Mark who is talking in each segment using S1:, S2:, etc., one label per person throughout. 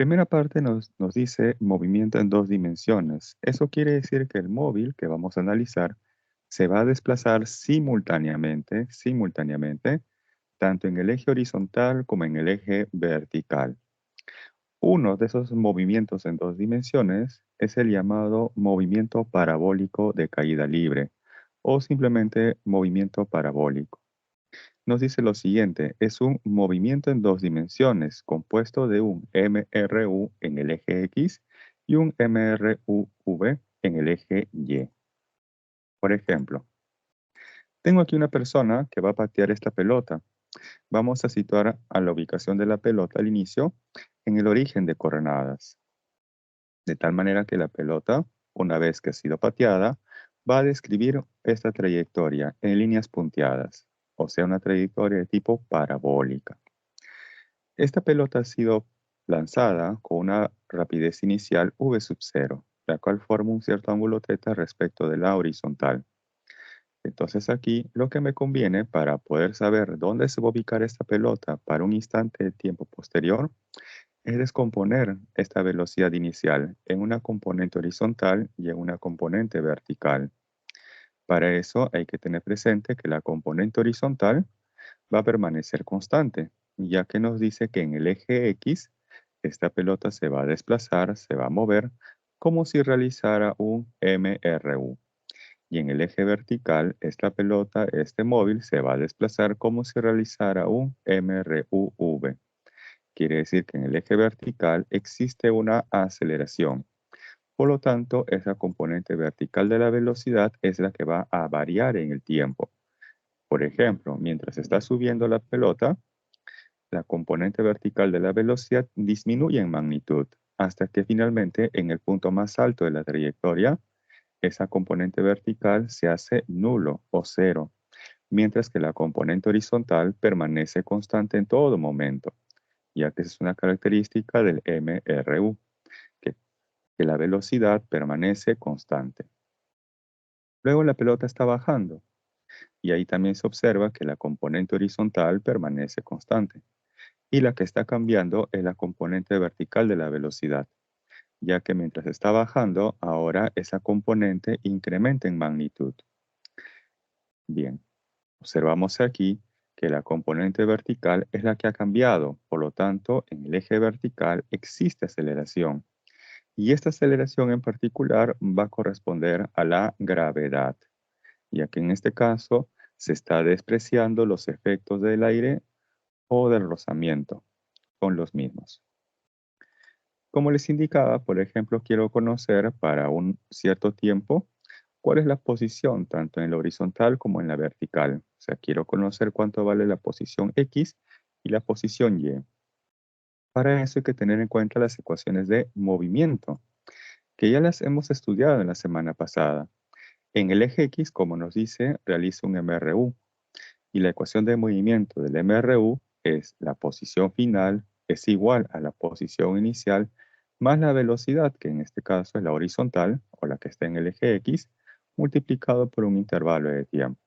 S1: Primera parte nos dice movimiento en dos dimensiones. Eso quiere decir que el móvil que vamos a analizar se va a desplazar simultáneamente, tanto en el eje horizontal como en el eje vertical. Uno de esos movimientos en dos dimensiones es el llamado movimiento parabólico de caída libre o simplemente movimiento parabólico. Nos dice lo siguiente, es un movimiento en dos dimensiones compuesto de un MRU en el eje X y un MRUV en el eje Y. Por ejemplo, tengo aquí una persona que va a patear esta pelota. Vamos a situar a la ubicación de la pelota al inicio en el origen de coordenadas, de tal manera que la pelota, una vez que ha sido pateada, va a describir esta trayectoria en líneas punteadas, o sea, una trayectoria de tipo parabólica. Esta pelota ha sido lanzada con una rapidez inicial v sub 0, la cual forma un cierto ángulo θ respecto de la horizontal. Entonces aquí lo que me conviene para poder saber dónde se va a ubicar esta pelota para un instante de tiempo posterior es descomponer esta velocidad inicial en una componente horizontal y en una componente vertical. Para eso hay que tener presente que la componente horizontal va a permanecer constante, ya que nos dice que en el eje X esta pelota se va a desplazar, se va a mover como si realizara un MRU. Y en el eje vertical, esta pelota, este móvil, se va a desplazar como si realizara un MRUV. Quiere decir que en el eje vertical existe una aceleración. Por lo tanto, esa componente vertical de la velocidad es la que va a variar en el tiempo. Por ejemplo, mientras está subiendo la pelota, la componente vertical de la velocidad disminuye en magnitud hasta que finalmente en el punto más alto de la trayectoria, esa componente vertical se hace nulo o cero, mientras que la componente horizontal permanece constante en todo momento, ya que es una característica del MRU, que, que la velocidad permanece constante. Luego la pelota está bajando y ahí también se observa que la componente horizontal permanece constante y la que está cambiando es la componente vertical de la velocidad, ya que mientras está bajando, ahora esa componente incrementa en magnitud. Bien, observamos aquí que la componente vertical es la que ha cambiado, por lo tanto, en el eje vertical existe aceleración. Y esta aceleración en particular va a corresponder a la gravedad, ya que en este caso se está despreciando los efectos del aire o del rozamiento, son los mismos. Como les indicaba, por ejemplo, quiero conocer para un cierto tiempo cuál es la posición tanto en la horizontal como en la vertical. O sea, quiero conocer cuánto vale la posición X y la posición Y. Para eso hay que tener en cuenta las ecuaciones de movimiento, que ya las hemos estudiado en la semana pasada. En el eje X, como nos dice, realiza un MRU y la ecuación de movimiento del MRU es la posición final es igual a la posición inicial más la velocidad, que en este caso es la horizontal o la que está en el eje X, multiplicado por un intervalo de tiempo.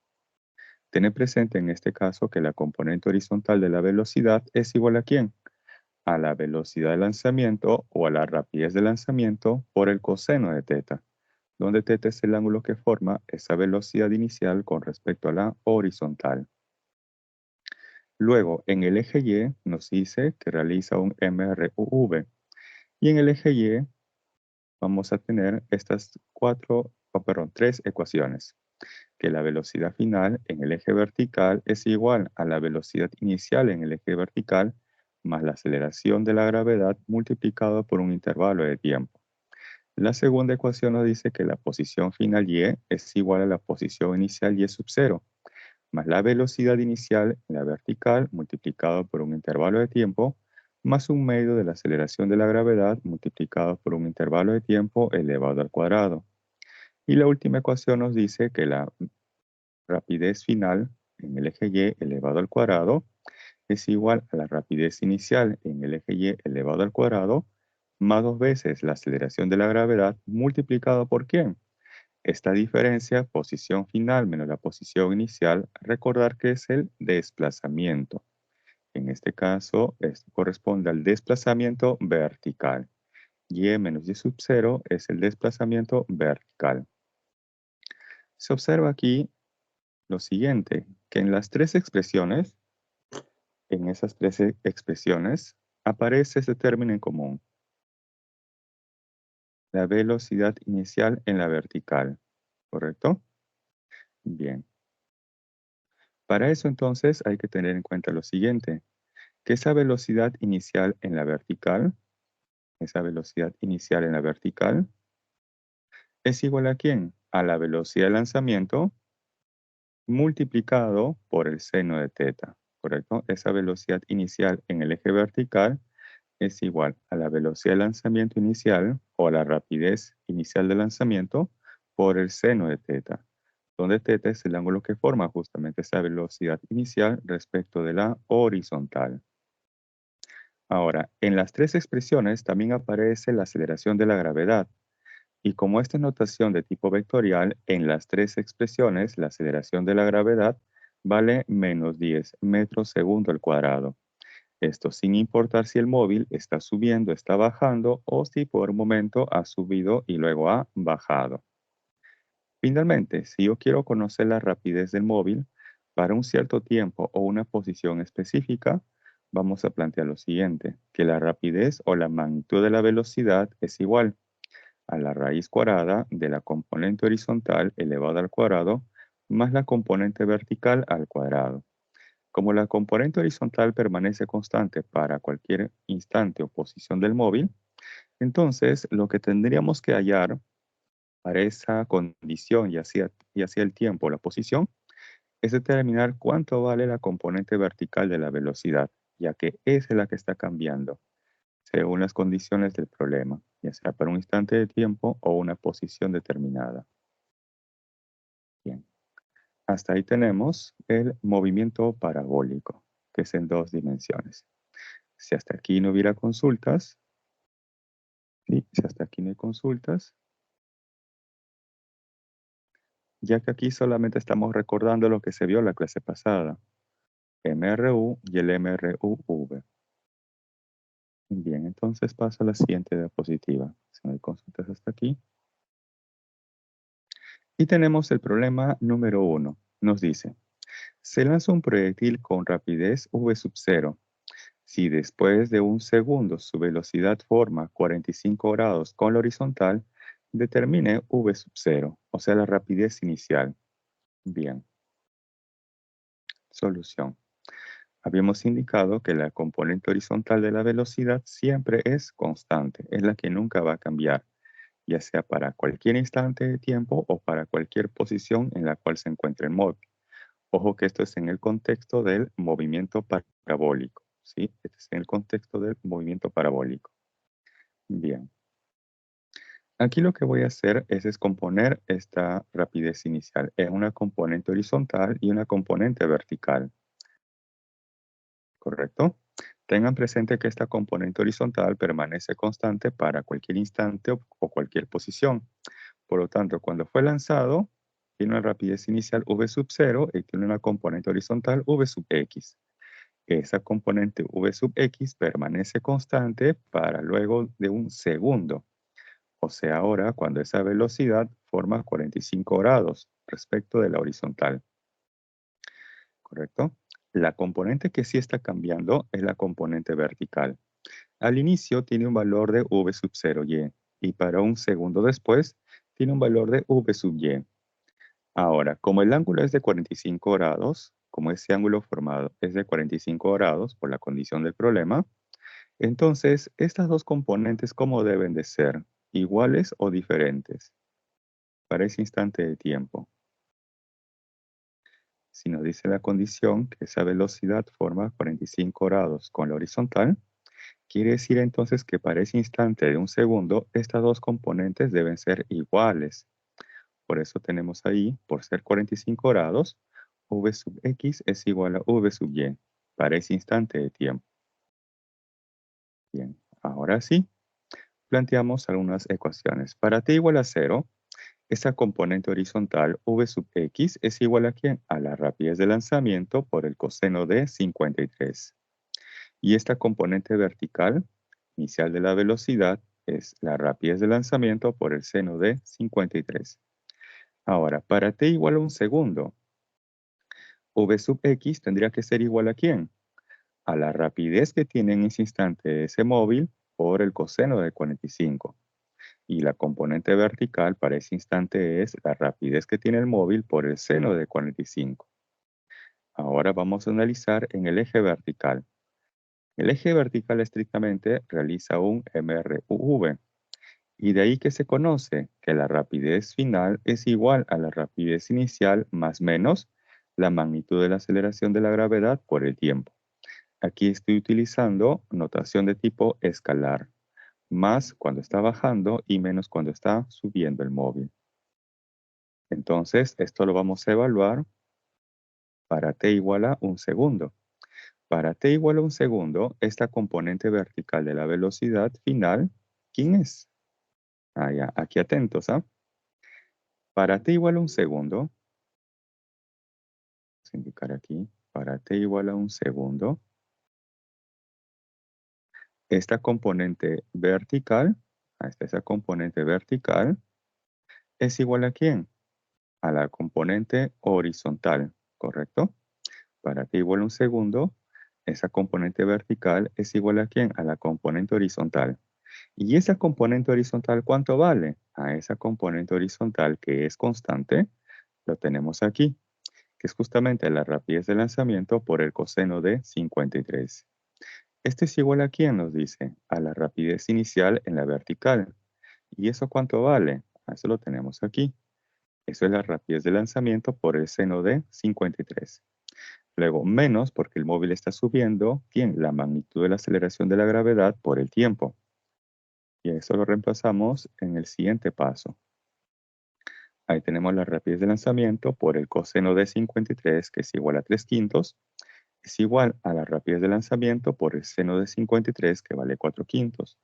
S1: Tener presente en este caso que la componente horizontal de la velocidad es igual a ¿quién? A la velocidad de lanzamiento o a la rapidez de lanzamiento por el coseno de θ, donde θ es el ángulo que forma esa velocidad inicial con respecto a la horizontal. Luego, en el eje Y nos dice que realiza un MRUV y en el eje Y vamos a tener estas tres ecuaciones, que la velocidad final en el eje vertical es igual a la velocidad inicial en el eje vertical más la aceleración de la gravedad multiplicado por un intervalo de tiempo. La segunda ecuación nos dice que la posición final Y es igual a la posición inicial Y sub 0, más la velocidad inicial en la vertical multiplicado por un intervalo de tiempo, más un medio de la aceleración de la gravedad multiplicado por un intervalo de tiempo elevado al cuadrado. Y la última ecuación nos dice que la rapidez final en el eje Y elevado al cuadrado es igual a la rapidez inicial en el eje Y elevado al cuadrado más dos veces la aceleración de la gravedad multiplicado por ¿quién? Esta diferencia, posición final menos la posición inicial, recordar que es el desplazamiento. En este caso, esto corresponde al desplazamiento vertical. Y menos y sub 0 es el desplazamiento vertical. Se observa aquí lo siguiente, que en las tres expresiones, en esas tres expresiones, aparece este término en común. La velocidad inicial en la vertical, ¿correcto? Bien. Para eso entonces hay que tener en cuenta lo siguiente, que esa velocidad inicial en la vertical, es igual a ¿quién? A la velocidad de lanzamiento multiplicado por el seno de teta, ¿correcto? Esa velocidad inicial en el eje vertical es igual a la velocidad de lanzamiento inicial o a la rapidez inicial de lanzamiento por el seno de teta, donde teta es el ángulo que forma justamente esa velocidad inicial respecto de la horizontal. Ahora, en las tres expresiones también aparece la aceleración de la gravedad, y como esta es notación de tipo vectorial, en las tres expresiones la aceleración de la gravedad vale menos 10 metros segundo al cuadrado. Esto sin importar si el móvil está subiendo, está bajando o si por un momento ha subido y luego ha bajado. Finalmente, si yo quiero conocer la rapidez del móvil para un cierto tiempo o una posición específica, vamos a plantear lo siguiente, que la rapidez o la magnitud de la velocidad es igual a la raíz cuadrada de la componente horizontal elevada al cuadrado más la componente vertical al cuadrado. Como la componente horizontal permanece constante para cualquier instante o posición del móvil, entonces lo que tendríamos que hallar para esa condición, ya sea el tiempo o la posición, es determinar cuánto vale la componente vertical de la velocidad, ya que es la que está cambiando según las condiciones del problema, ya sea para un instante de tiempo o una posición determinada. Bien, hasta ahí tenemos el movimiento parabólico, que es en dos dimensiones. Si hasta aquí no hubiera consultas, ¿sí? Si hasta aquí no hay consultas, ya que aquí solamente estamos recordando lo que se vio en la clase pasada, MRU y el MRUV. Bien, entonces paso a la siguiente diapositiva. Si no hay consultas hasta aquí. Y tenemos el problema número 1. Nos dice, se lanza un proyectil con rapidez v sub 0. Si después de un segundo su velocidad forma 45 grados con la horizontal, determine v sub 0, o sea, la rapidez inicial. Bien. Solución. Habíamos indicado que la componente horizontal de la velocidad siempre es constante, es la que nunca va a cambiar, ya sea para cualquier instante de tiempo o para cualquier posición en la cual se encuentre el móvil. Ojo que esto es en el contexto del movimiento parabólico, ¿sí? Este es en el contexto del movimiento parabólico. Bien. Aquí lo que voy a hacer es descomponer esta rapidez inicial en una componente horizontal y una componente vertical. ¿Correcto? Tengan presente que esta componente horizontal permanece constante para cualquier instante o cualquier posición. Por lo tanto, cuando fue lanzado, tiene una rapidez inicial v sub 0 y tiene una componente horizontal v sub x. Esa componente v sub x permanece constante para luego de un segundo. O sea, ahora cuando esa velocidad forma 45 grados respecto de la horizontal. ¿Correcto? La componente que sí está cambiando es la componente vertical. Al inicio tiene un valor de v sub 0y y para un segundo después tiene un valor de v sub y. Ahora, como el ángulo es de 45 grados, como ese ángulo formado es de 45 grados por la condición del problema, entonces estas dos componentes, ¿cómo deben de ser? ¿Iguales o diferentes para ese instante de tiempo? Si nos dice la condición que esa velocidad forma 45 grados con la horizontal, quiere decir entonces que para ese instante de un segundo, estas dos componentes deben ser iguales. Por eso tenemos ahí, por ser 45 grados, v sub x es igual a v sub y para ese instante de tiempo. Bien, ahora sí, planteamos algunas ecuaciones. Para t igual a 0, esa componente horizontal v sub x es igual a ¿quién? A la rapidez de lanzamiento por el coseno de 53. Y esta componente vertical inicial de la velocidad es la rapidez de lanzamiento por el seno de 53. Ahora, para t igual a un segundo, v sub x tendría que ser igual ¿a quién? A la rapidez que tiene en ese instante ese móvil por el coseno de 45. Y la componente vertical para ese instante es la rapidez que tiene el móvil por el seno de 45. Ahora vamos a analizar en el eje vertical. El eje vertical estrictamente realiza un MRUV, y de ahí que se conoce que la rapidez final es igual a la rapidez inicial más menos la magnitud de la aceleración de la gravedad por el tiempo. Aquí estoy utilizando notación de tipo escalar, más cuando está bajando y menos cuando está subiendo el móvil. Entonces, esto lo vamos a evaluar para t igual a un segundo. Para t igual a un segundo, esta componente vertical de la velocidad final, ¿quién es? Ya, aquí atentos, ¿ah? Para t igual a un segundo, vamos a indicar aquí, para t igual a un segundo, esta componente vertical, esa componente vertical, es igual ¿a quién? A la componente horizontal, ¿correcto? Para t igual a un segundo, esa componente vertical es igual ¿a quién? A la componente horizontal. ¿Y esa componente horizontal cuánto vale? A esa componente horizontal que es constante, lo tenemos aquí, que es justamente la rapidez de lanzamiento por el coseno de 53. Este es igual ¿a quién nos dice? A la rapidez inicial en la vertical. ¿Y eso cuánto vale? Eso lo tenemos aquí. Eso es la rapidez de lanzamiento por el seno de 53. Luego, menos porque el móvil está subiendo, ¿quién? La magnitud de la aceleración de la gravedad por el tiempo. Y eso lo reemplazamos en el siguiente paso. Ahí tenemos la rapidez de lanzamiento por el coseno de 53, que es igual a 3/5, es igual a la rapidez de lanzamiento por el seno de 53, que vale 4/5,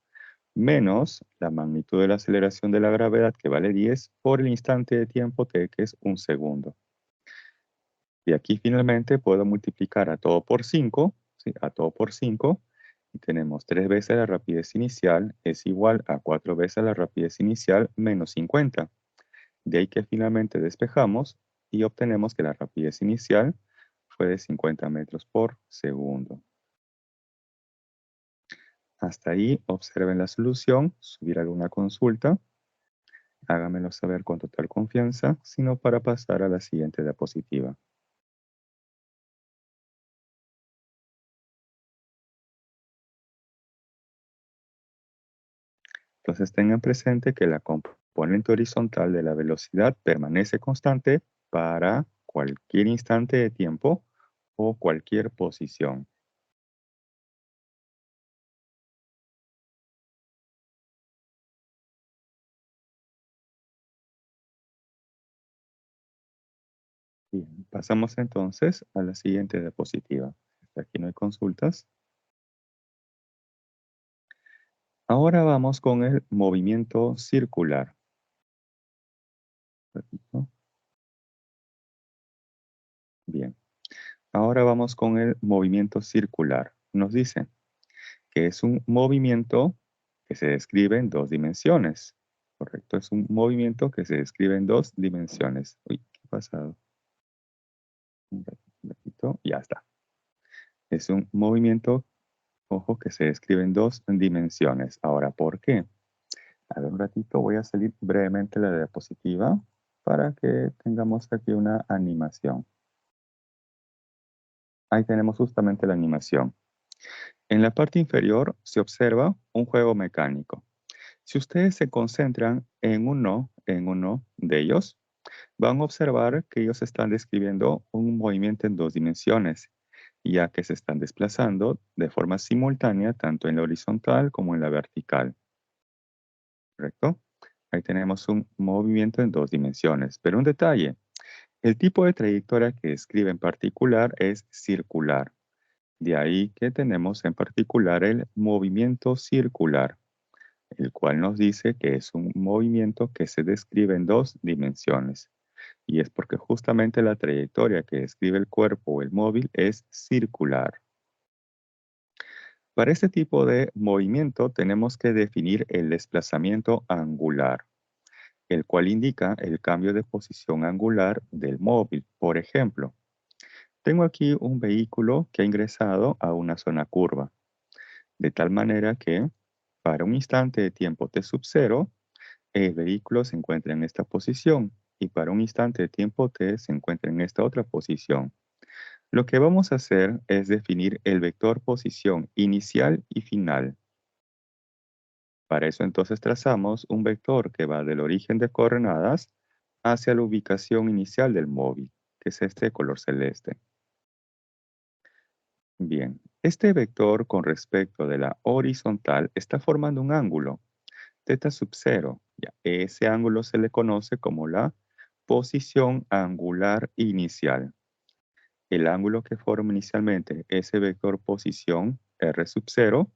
S1: menos la magnitud de la aceleración de la gravedad, que vale 10, por el instante de tiempo t, que es un segundo. Y aquí finalmente puedo multiplicar a todo por 5, ¿sí? A todo por 5, y tenemos 3 veces la rapidez inicial es igual a 4 veces la rapidez inicial menos 50. De ahí que finalmente despejamos y obtenemos que la rapidez inicial fue de 50 metros por segundo. Hasta ahí observen la solución. Si hubiera alguna consulta, háganmelo saber con total confianza, sino para pasar a la siguiente diapositiva. Entonces tengan presente que la componente horizontal de la velocidad permanece constante para cualquier instante de tiempo o cualquier posición. Bien, pasamos entonces a la siguiente diapositiva. Hasta aquí no hay consultas. Ahora vamos con el movimiento circular. Repito. Bien, ahora vamos con el movimiento circular. Nos dice que es un movimiento que se describe en dos dimensiones. Correcto, es un movimiento que se describe en dos dimensiones. Uy, ¿qué ha pasado? Un ratito, ya está. Es un movimiento, ojo, que se describe en dos dimensiones. Ahora, ¿por qué? A ver, un ratito voy a salir brevemente la diapositiva para que tengamos aquí una animación. Ahí tenemos justamente la animación. En la parte inferior se observa un juego mecánico. Si ustedes se concentran en uno de ellos, van a observar que ellos están describiendo un movimiento en dos dimensiones, ya que se están desplazando de forma simultánea tanto en la horizontal como en la vertical. ¿Correcto? Ahí tenemos un movimiento en dos dimensiones. Pero un detalle, el tipo de trayectoria que describe en particular es circular. De ahí que tenemos en particular el movimiento circular, el cual nos dice que es un movimiento que se describe en dos dimensiones. Y es porque justamente la trayectoria que describe el cuerpo o el móvil es circular. Para este tipo de movimiento tenemos que definir el desplazamiento angular, el cual indica el cambio de posición angular del móvil. Por ejemplo, tengo aquí un vehículo que ha ingresado a una zona curva, de tal manera que para un instante de tiempo t sub 0, el vehículo se encuentra en esta posición y para un instante de tiempo t se encuentra en esta otra posición. Lo que vamos a hacer es definir el vector posición inicial y final. Para eso entonces trazamos un vector que va del origen de coordenadas hacia la ubicación inicial del móvil, que es este color celeste. Bien, este vector con respecto de la horizontal está formando un ángulo, θ sub 0. Ya, ese ángulo se le conoce como la posición angular inicial. El ángulo que forma inicialmente ese vector posición r sub 0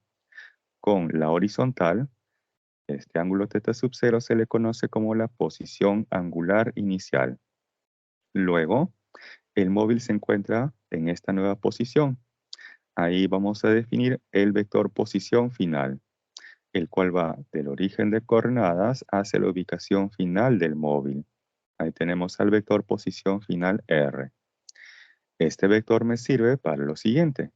S1: con la horizontal, este ángulo θ sub 0 se le conoce como la posición angular inicial. Luego, el móvil se encuentra en esta nueva posición. Ahí vamos a definir el vector posición final, el cual va del origen de coordenadas hacia la ubicación final del móvil. Ahí tenemos al vector posición final R. Este vector me sirve para lo siguiente.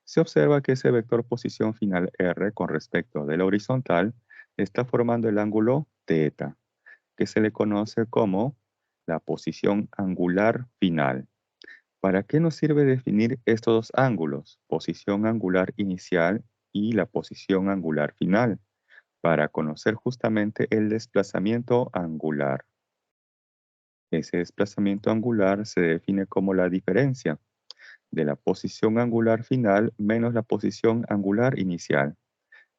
S1: Se observa que ese vector posición final R con respecto de la horizontal está formando el ángulo θ, que se le conoce como la posición angular final. ¿Para qué nos sirve definir estos dos ángulos, posición angular inicial y la posición angular final? Para conocer justamente el desplazamiento angular. Ese desplazamiento angular se define como la diferencia de la posición angular final menos la posición angular inicial,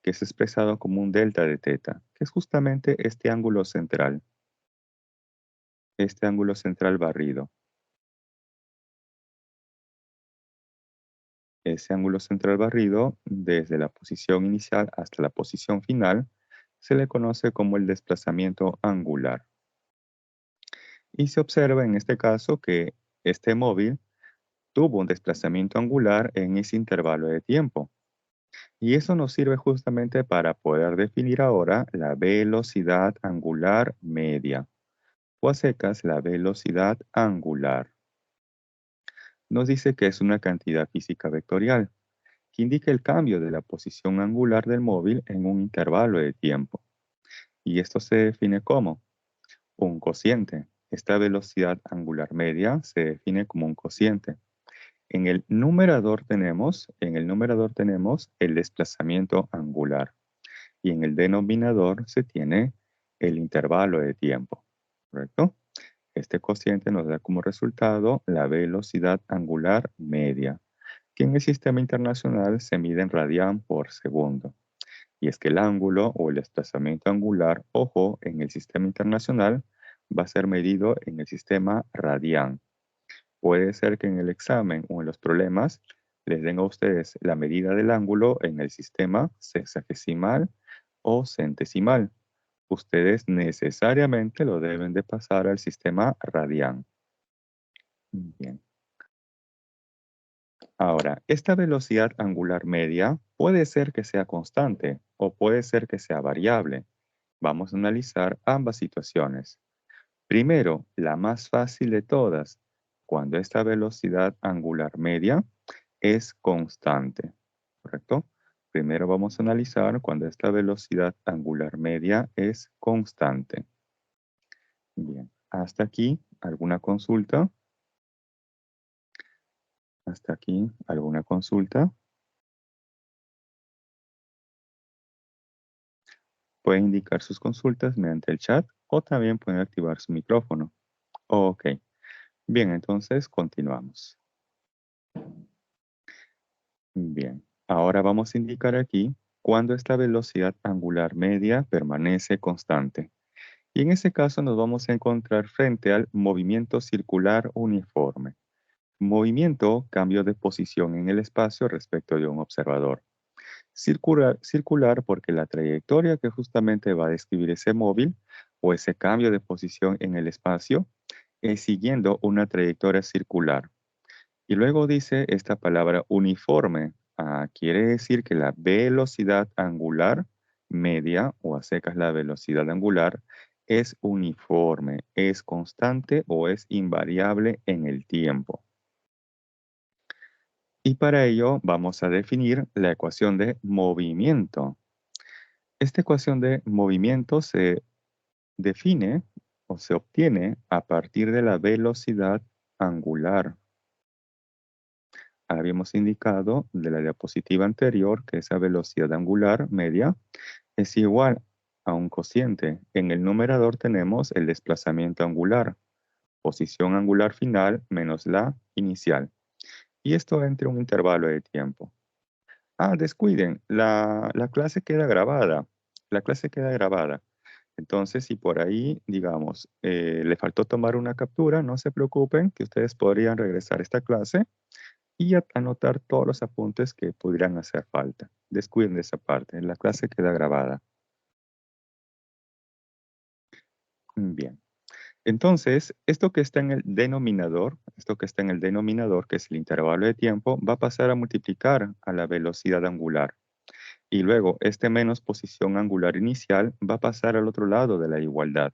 S1: que es expresado como un delta de θ, que es justamente este ángulo central barrido. Ese ángulo central barrido, desde la posición inicial hasta la posición final, se le conoce como el desplazamiento angular. Y se observa en este caso que este móvil tuvo un desplazamiento angular en ese intervalo de tiempo. Y eso nos sirve justamente para poder definir ahora la velocidad angular media, o a secas la velocidad angular. Nos dice que es una cantidad física vectorial, que indica el cambio de la posición angular del móvil en un intervalo de tiempo. Y esto se define como un cociente. Esta velocidad angular media se define como un cociente. En el numerador tenemos el desplazamiento angular y en el denominador se tiene el intervalo de tiempo, ¿correcto? Este cociente nos da como resultado la velocidad angular media, que en el sistema internacional se mide en radián por segundo. Y es que el ángulo o el desplazamiento angular, ojo, en el sistema internacional va a ser medido en el sistema radián. Puede ser que en el examen o en los problemas les den a ustedes la medida del ángulo en el sistema sexagesimal o centesimal. Ustedes necesariamente lo deben de pasar al sistema radián. Bien. Ahora, esta velocidad angular media puede ser que sea constante o puede ser que sea variable. Vamos a analizar ambas situaciones. Primero, la más fácil de todas, cuando esta velocidad angular media es constante, ¿correcto? Primero vamos a analizar cuando esta velocidad angular media es constante. Bien, hasta aquí, ¿alguna consulta? Hasta aquí, ¿alguna consulta? Pueden indicar sus consultas mediante el chat o también pueden activar su micrófono. Ok, bien, entonces continuamos. Bien, ahora vamos a indicar aquí cuando esta velocidad angular media permanece constante. Y en ese caso nos vamos a encontrar frente al movimiento circular uniforme. Movimiento, cambio de posición en el espacio respecto de un observador. Circular porque la trayectoria que justamente va a describir ese móvil o ese cambio de posición en el espacio es siguiendo una trayectoria circular. Y luego dice esta palabra uniforme. Quiere decir que la velocidad angular media, o a secas la velocidad angular, es uniforme, es constante o es invariable en el tiempo. Y para ello vamos a definir la ecuación de movimiento. Esta ecuación de movimiento se define o se obtiene a partir de la velocidad angular. Habíamos indicado de la diapositiva anterior que esa velocidad angular media es igual a un cociente. En el numerador tenemos el desplazamiento angular, posición angular final menos la inicial. Y esto entre un intervalo de tiempo. Descuiden, la clase queda grabada. La clase queda grabada. Entonces, si por ahí, digamos, le faltó tomar una captura, no se preocupen, que ustedes podrían regresar a esta clase y anotar todos los apuntes que pudieran hacer falta. Descuiden de esa parte, la clase queda grabada. Bien. Entonces, esto que está en el denominador, que es el intervalo de tiempo, va a pasar a multiplicar a la velocidad angular. Y luego, este menos posición angular inicial va a pasar al otro lado de la igualdad.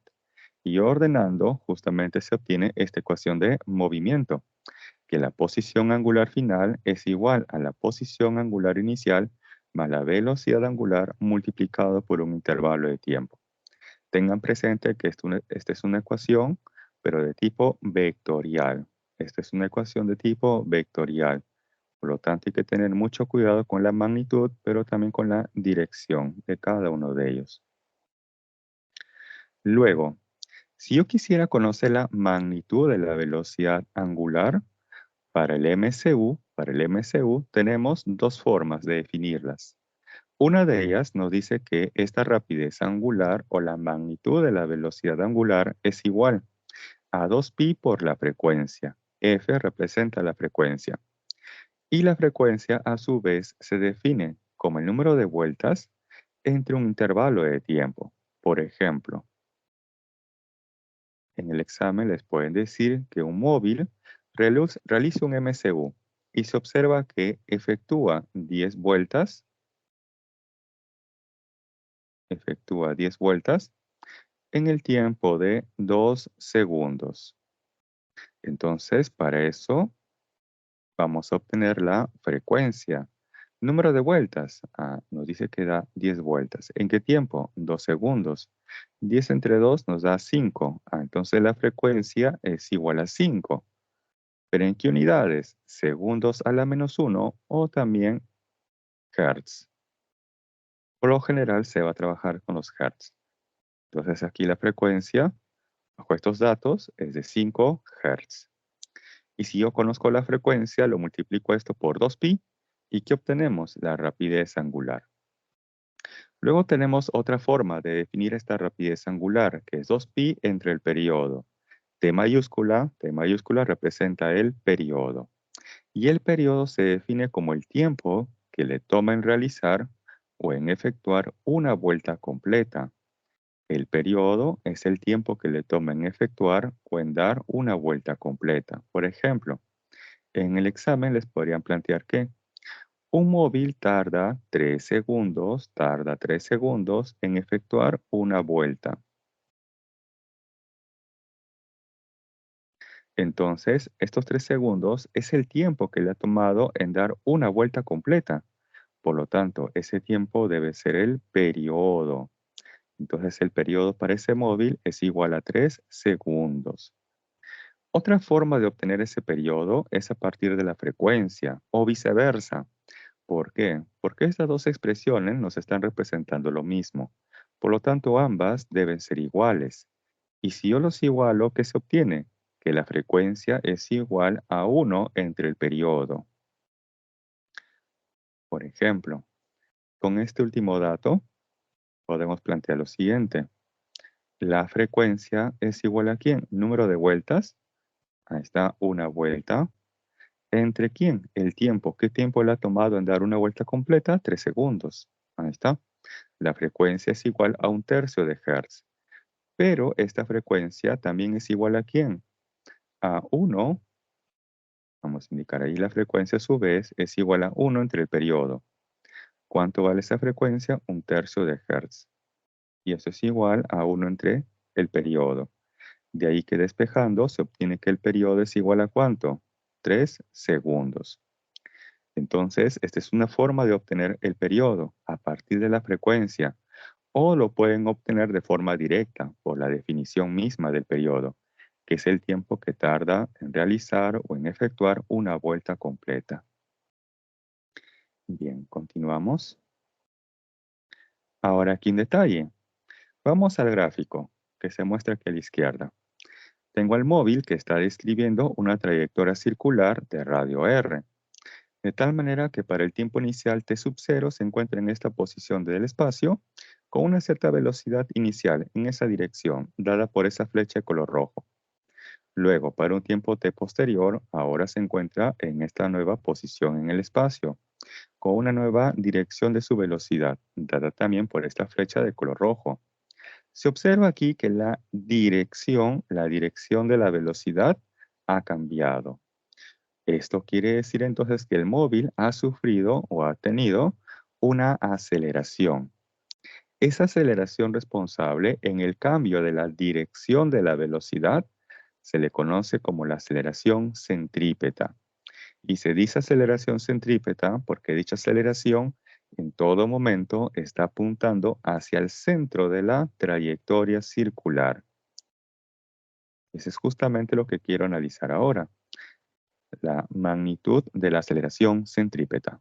S1: Y ordenando, justamente se obtiene esta ecuación de movimiento, que la posición angular final es igual a la posición angular inicial más la velocidad angular multiplicado por un intervalo de tiempo. Tengan presente que esta es una ecuación, pero de tipo vectorial. Esta es una ecuación de tipo vectorial. Por lo tanto, hay que tener mucho cuidado con la magnitud, pero también con la dirección de cada uno de ellos. Luego, si yo quisiera conocer la magnitud de la velocidad angular, para el MCU tenemos dos formas de definirlas. Una de ellas nos dice que esta rapidez angular o la magnitud de la velocidad angular es igual a 2pi por la frecuencia. F representa la frecuencia. Y la frecuencia a su vez se define como el número de vueltas entre un intervalo de tiempo. Por ejemplo, en el examen les pueden decir que un móvil realiza un MCU y se observa que efectúa 10 vueltas en el tiempo de 2 segundos. Entonces, para eso vamos a obtener la frecuencia. Número de vueltas. Nos dice que da 10 vueltas. ¿En qué tiempo? 2 segundos. 10 entre 2 nos da 5. Entonces la frecuencia es igual a 5. ¿Pero en qué unidades? Segundos a la menos 1 o también hertz. Por lo general se va a trabajar con los hertz. Entonces aquí la frecuencia, bajo estos datos, es de 5 hertz. Y si yo conozco la frecuencia, lo multiplico esto por 2pi. ¿Y qué obtenemos? La rapidez angular. Luego tenemos otra forma de definir esta rapidez angular, que es 2pi entre el periodo. T mayúscula representa el periodo. Y el periodo se define como el tiempo que le toma en realizar o en efectuar una vuelta completa. El periodo es el tiempo que le toma en efectuar o en dar una vuelta completa. Por ejemplo, en el examen les podrían plantear que un móvil tarda 3 segundos en efectuar una vuelta. Entonces, estos 3 segundos es el tiempo que le ha tomado en dar una vuelta completa. Por lo tanto, ese tiempo debe ser el periodo. Entonces, el periodo para ese móvil es igual a 3 segundos. Otra forma de obtener ese periodo es a partir de la frecuencia o viceversa. ¿Por qué? Porque estas dos expresiones nos están representando lo mismo. Por lo tanto, ambas deben ser iguales. Y si yo los igualo, ¿qué se obtiene? Que la frecuencia es igual a 1 entre el periodo. Por ejemplo, con este último dato, podemos plantear lo siguiente. La frecuencia es igual a ¿quién? Número de vueltas. Ahí está, una vuelta. ¿Entre quién? El tiempo. ¿Qué tiempo le ha tomado en dar una vuelta completa? 3 segundos. Ahí está. La frecuencia es igual a 1/3 de hertz. Pero esta frecuencia también es igual a ¿quién? A 1 Vamos a indicar ahí la frecuencia a su vez es igual a 1 entre el periodo. ¿Cuánto vale esa frecuencia? 1/3 de Hertz. Y eso es igual a 1 entre el periodo. De ahí que despejando se obtiene que el periodo es igual a ¿cuánto? 3 segundos. Entonces, esta es una forma de obtener el periodo a partir de la frecuencia, o lo pueden obtener de forma directa por la definición misma del periodo, que es el tiempo que tarda en realizar o en efectuar una vuelta completa. Bien, continuamos. Ahora aquí en detalle. Vamos al gráfico que se muestra aquí a la izquierda. Tengo el móvil que está describiendo una trayectoria circular de radio R, de tal manera que para el tiempo inicial T sub 0 se encuentra en esta posición del espacio con una cierta velocidad inicial en esa dirección, dada por esa flecha de color rojo. Luego, para un tiempo T posterior, ahora se encuentra en esta nueva posición en el espacio, con una nueva dirección de su velocidad, dada también por esta flecha de color rojo. Se observa aquí que la dirección de la velocidad ha cambiado. Esto quiere decir entonces que el móvil ha sufrido o ha tenido una aceleración. Esa aceleración responsable en el cambio de la dirección de la velocidad se le conoce como la aceleración centrípeta. Y se dice aceleración centrípeta porque dicha aceleración en todo momento está apuntando hacia el centro de la trayectoria circular. Eso es justamente lo que quiero analizar ahora, la magnitud de la aceleración centrípeta.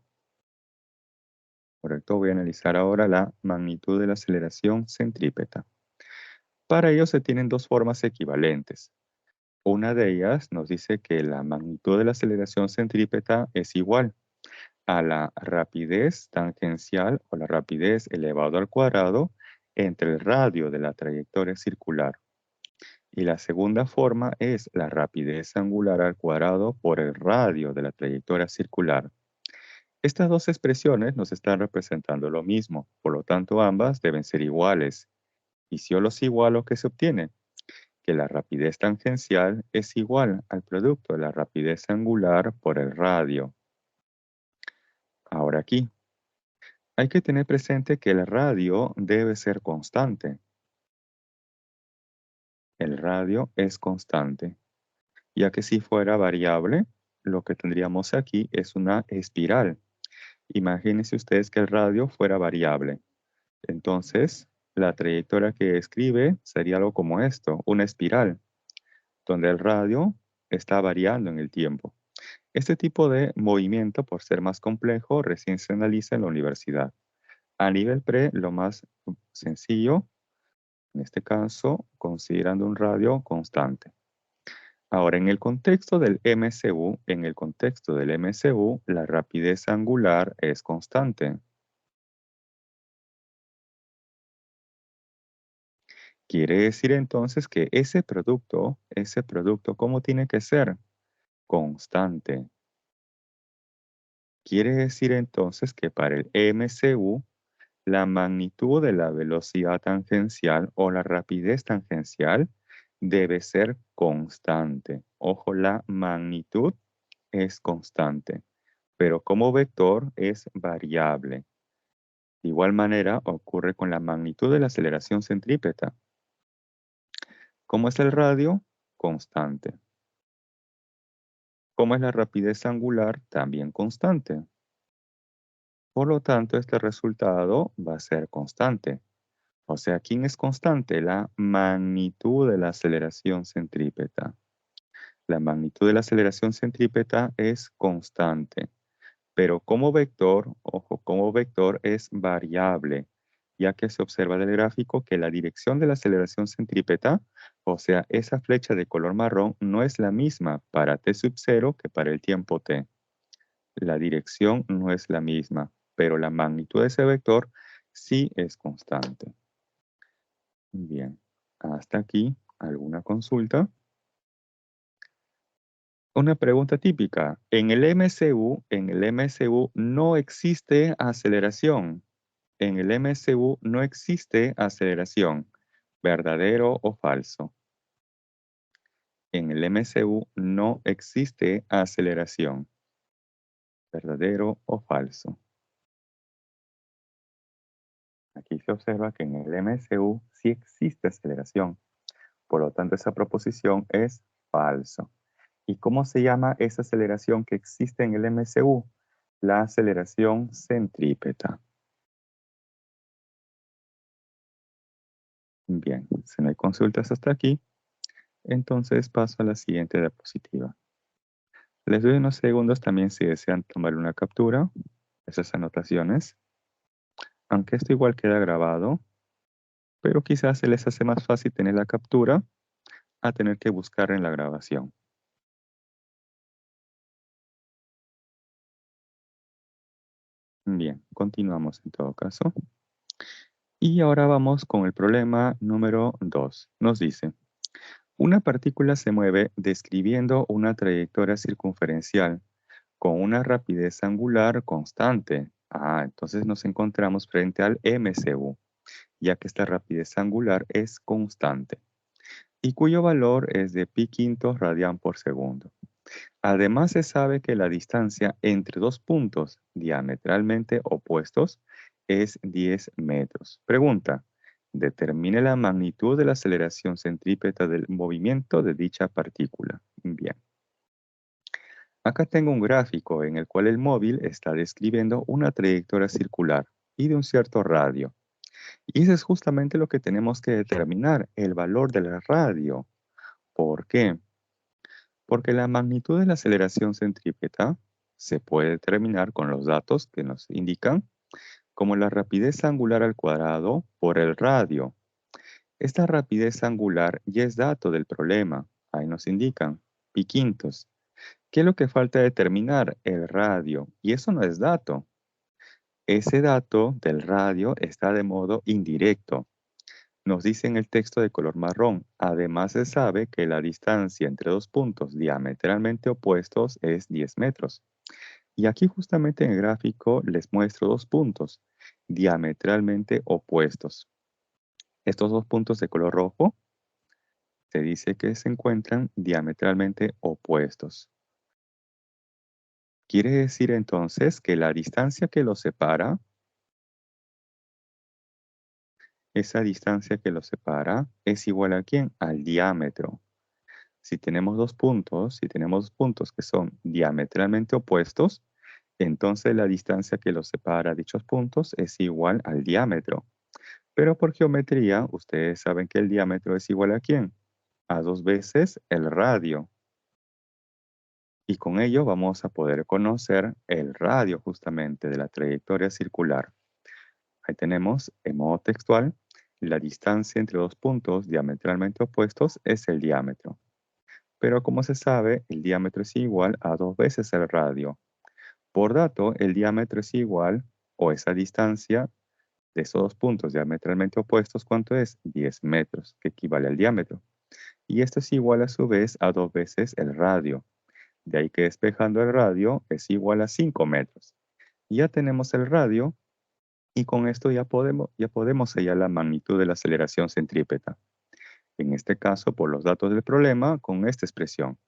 S1: Correcto, voy a analizar ahora la magnitud de la aceleración centrípeta. Para ello se tienen dos formas equivalentes. Una de ellas nos dice que la magnitud de la aceleración centrípeta es igual a la rapidez tangencial o la rapidez elevado al cuadrado entre el radio de la trayectoria circular. Y la segunda forma es la rapidez angular al cuadrado por el radio de la trayectoria circular. Estas dos expresiones nos están representando lo mismo, por lo tanto ambas deben ser iguales. Y si yo los igualo, ¿qué se obtiene? Que la rapidez tangencial es igual al producto de la rapidez angular por el radio. Ahora aquí, hay que tener presente que el radio debe ser constante. El radio es constante, ya que si fuera variable, lo que tendríamos aquí es una espiral. Imagínense ustedes que el radio fuera variable. Entonces, la trayectoria que escribe sería algo como esto, una espiral, donde el radio está variando en el tiempo. Este tipo de movimiento, por ser más complejo, recién se analiza en la universidad. A nivel pre, lo más sencillo, en este caso, considerando un radio constante. Ahora, en el contexto del MCU, la rapidez angular es constante. Quiere decir entonces que ese producto, ¿cómo tiene que ser? Constante. Quiere decir entonces que para el MCU, la magnitud de la velocidad tangencial o la rapidez tangencial debe ser constante. Ojo, la magnitud es constante, pero como vector es variable. De igual manera ocurre con la magnitud de la aceleración centrípeta. ¿Cómo es el radio? Constante. ¿Cómo es la rapidez angular? También constante. Por lo tanto, este resultado va a ser constante. O sea, ¿quién es constante? La magnitud de la aceleración centrípeta. La magnitud de la aceleración centrípeta es constante, pero como vector, ojo, como vector es variable, ya que se observa del gráfico que la dirección de la aceleración centrípeta, o sea, esa flecha de color marrón, no es la misma para t sub 0 que para el tiempo t. La dirección no es la misma, pero la magnitud de ese vector sí es constante. Bien, hasta aquí, ¿alguna consulta? Una pregunta típica. En el MCU no existe aceleración. En el MCU no existe aceleración. ¿Verdadero o falso? En el MCU no existe aceleración. ¿Verdadero o falso? Aquí se observa que en el MCU sí existe aceleración. Por lo tanto, esa proposición es falso. ¿Y cómo se llama esa aceleración que existe en el MCU? La aceleración centrípeta. Bien, si no hay consultas hasta aquí, entonces paso a la siguiente diapositiva. Les doy unos segundos también si desean tomar una captura de esas anotaciones, aunque esto igual queda grabado, pero quizás se les hace más fácil tener la captura a tener que buscar en la grabación. Bien, continuamos en todo caso. Y ahora vamos con el problema número 2. Nos dice, una partícula se mueve describiendo una trayectoria circunferencial con una rapidez angular constante. Entonces nos encontramos frente al MCU, ya que esta rapidez angular es constante y cuyo valor es de pi quintos radian por segundo. Además, se sabe que la distancia entre dos puntos diametralmente opuestos es 10 metros. Pregunta, determine la magnitud de la aceleración centrípeta del movimiento de dicha partícula. Bien. Acá tengo un gráfico en el cual el móvil está describiendo una trayectoria circular y de un cierto radio. Y eso es justamente lo que tenemos que determinar, el valor del radio. ¿Por qué? Porque la magnitud de la aceleración centrípeta se puede determinar con los datos que nos indican como la rapidez angular al cuadrado por el radio. Esta rapidez angular ya es dato del problema. Ahí nos indican pi quintos. ¿Qué es lo que falta determinar? El radio. Y eso no es dato. Ese dato del radio está de modo indirecto. Nos dice en el texto de color marrón, además se sabe que la distancia entre dos puntos diametralmente opuestos es 10 metros. Y aquí justamente en el gráfico les muestro dos puntos diametralmente opuestos. Estos dos puntos de color rojo se dice que se encuentran diametralmente opuestos. Quiere decir entonces que la distancia que los separa, esa distancia que los separa es igual a ¿quién? Al diámetro. Si tenemos dos puntos que son diametralmente opuestos, entonces la distancia que los separa dichos puntos es igual al diámetro. Pero por geometría, ustedes saben que el diámetro es igual a ¿quién? A dos veces el radio. Y con ello vamos a poder conocer el radio justamente de la trayectoria circular. Ahí tenemos, en modo textual, la distancia entre dos puntos diametralmente opuestos es el diámetro. Pero como se sabe, el diámetro es igual a dos veces el radio. Por dato, el diámetro es igual, o esa distancia de esos dos puntos diametralmente opuestos, ¿cuánto es? 10 metros, que equivale al diámetro. Y esto es igual a su vez a dos veces el radio. De ahí que despejando el radio es igual a 5 metros. Ya tenemos el radio y con esto ya podemos hallar la magnitud de la aceleración centrípeta. En este caso, por los datos del problema, con esta expresión,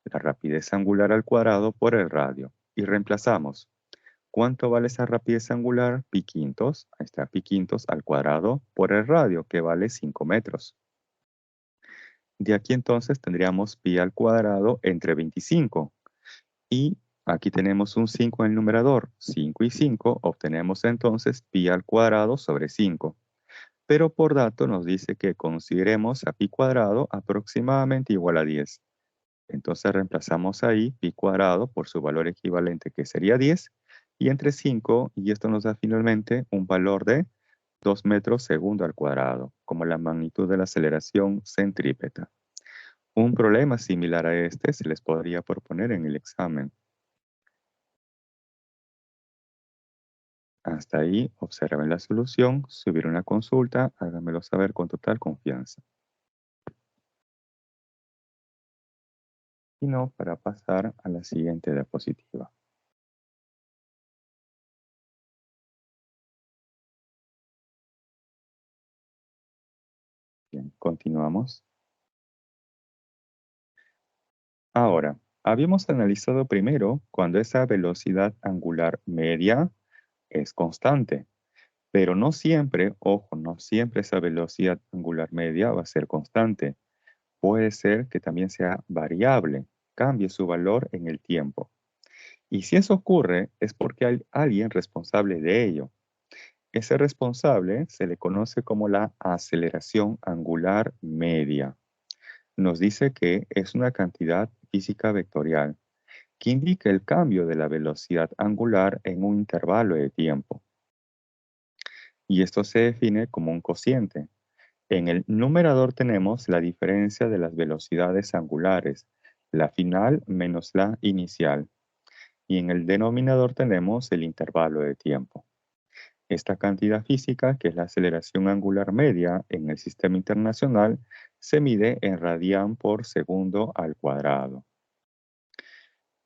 S1: la rapidez angular al cuadrado por el radio. Y reemplazamos. ¿Cuánto vale esa rapidez angular? Pi quintos. Ahí está, pi quintos al cuadrado por el radio, que vale 5 metros. De aquí entonces tendríamos pi al cuadrado entre 25. Y aquí tenemos un 5 en el numerador. 5 y 5 obtenemos entonces pi al cuadrado sobre 5. Pero por dato nos dice que consideremos a pi cuadrado aproximadamente igual a 10. Entonces reemplazamos ahí pi cuadrado por su valor equivalente que sería 10 y entre 5 y esto nos da finalmente un valor de 2 metros segundo al cuadrado, como la magnitud de la aceleración centrípeta. Un problema similar a este se les podría proponer en el examen. Hasta ahí, observen la solución, subir una consulta, háganmelo saber con total confianza. Y no, para pasar a la siguiente diapositiva. Bien, continuamos. Ahora, habíamos analizado primero cuando esa velocidad angular media es constante, pero no siempre, ojo, no siempre esa velocidad angular media va a ser constante. Puede ser que también sea variable, cambie su valor en el tiempo. Y si eso ocurre, es porque hay alguien responsable de ello. Ese responsable se le conoce como la aceleración angular media. Nos dice que es una cantidad física vectorial que indica el cambio de la velocidad angular en un intervalo de tiempo. Y esto se define como un cociente. En el numerador tenemos la diferencia de las velocidades angulares, la final menos la inicial. Y en el denominador tenemos el intervalo de tiempo. Esta cantidad física, que es la aceleración angular media en el sistema internacional, se mide en radián por segundo al cuadrado.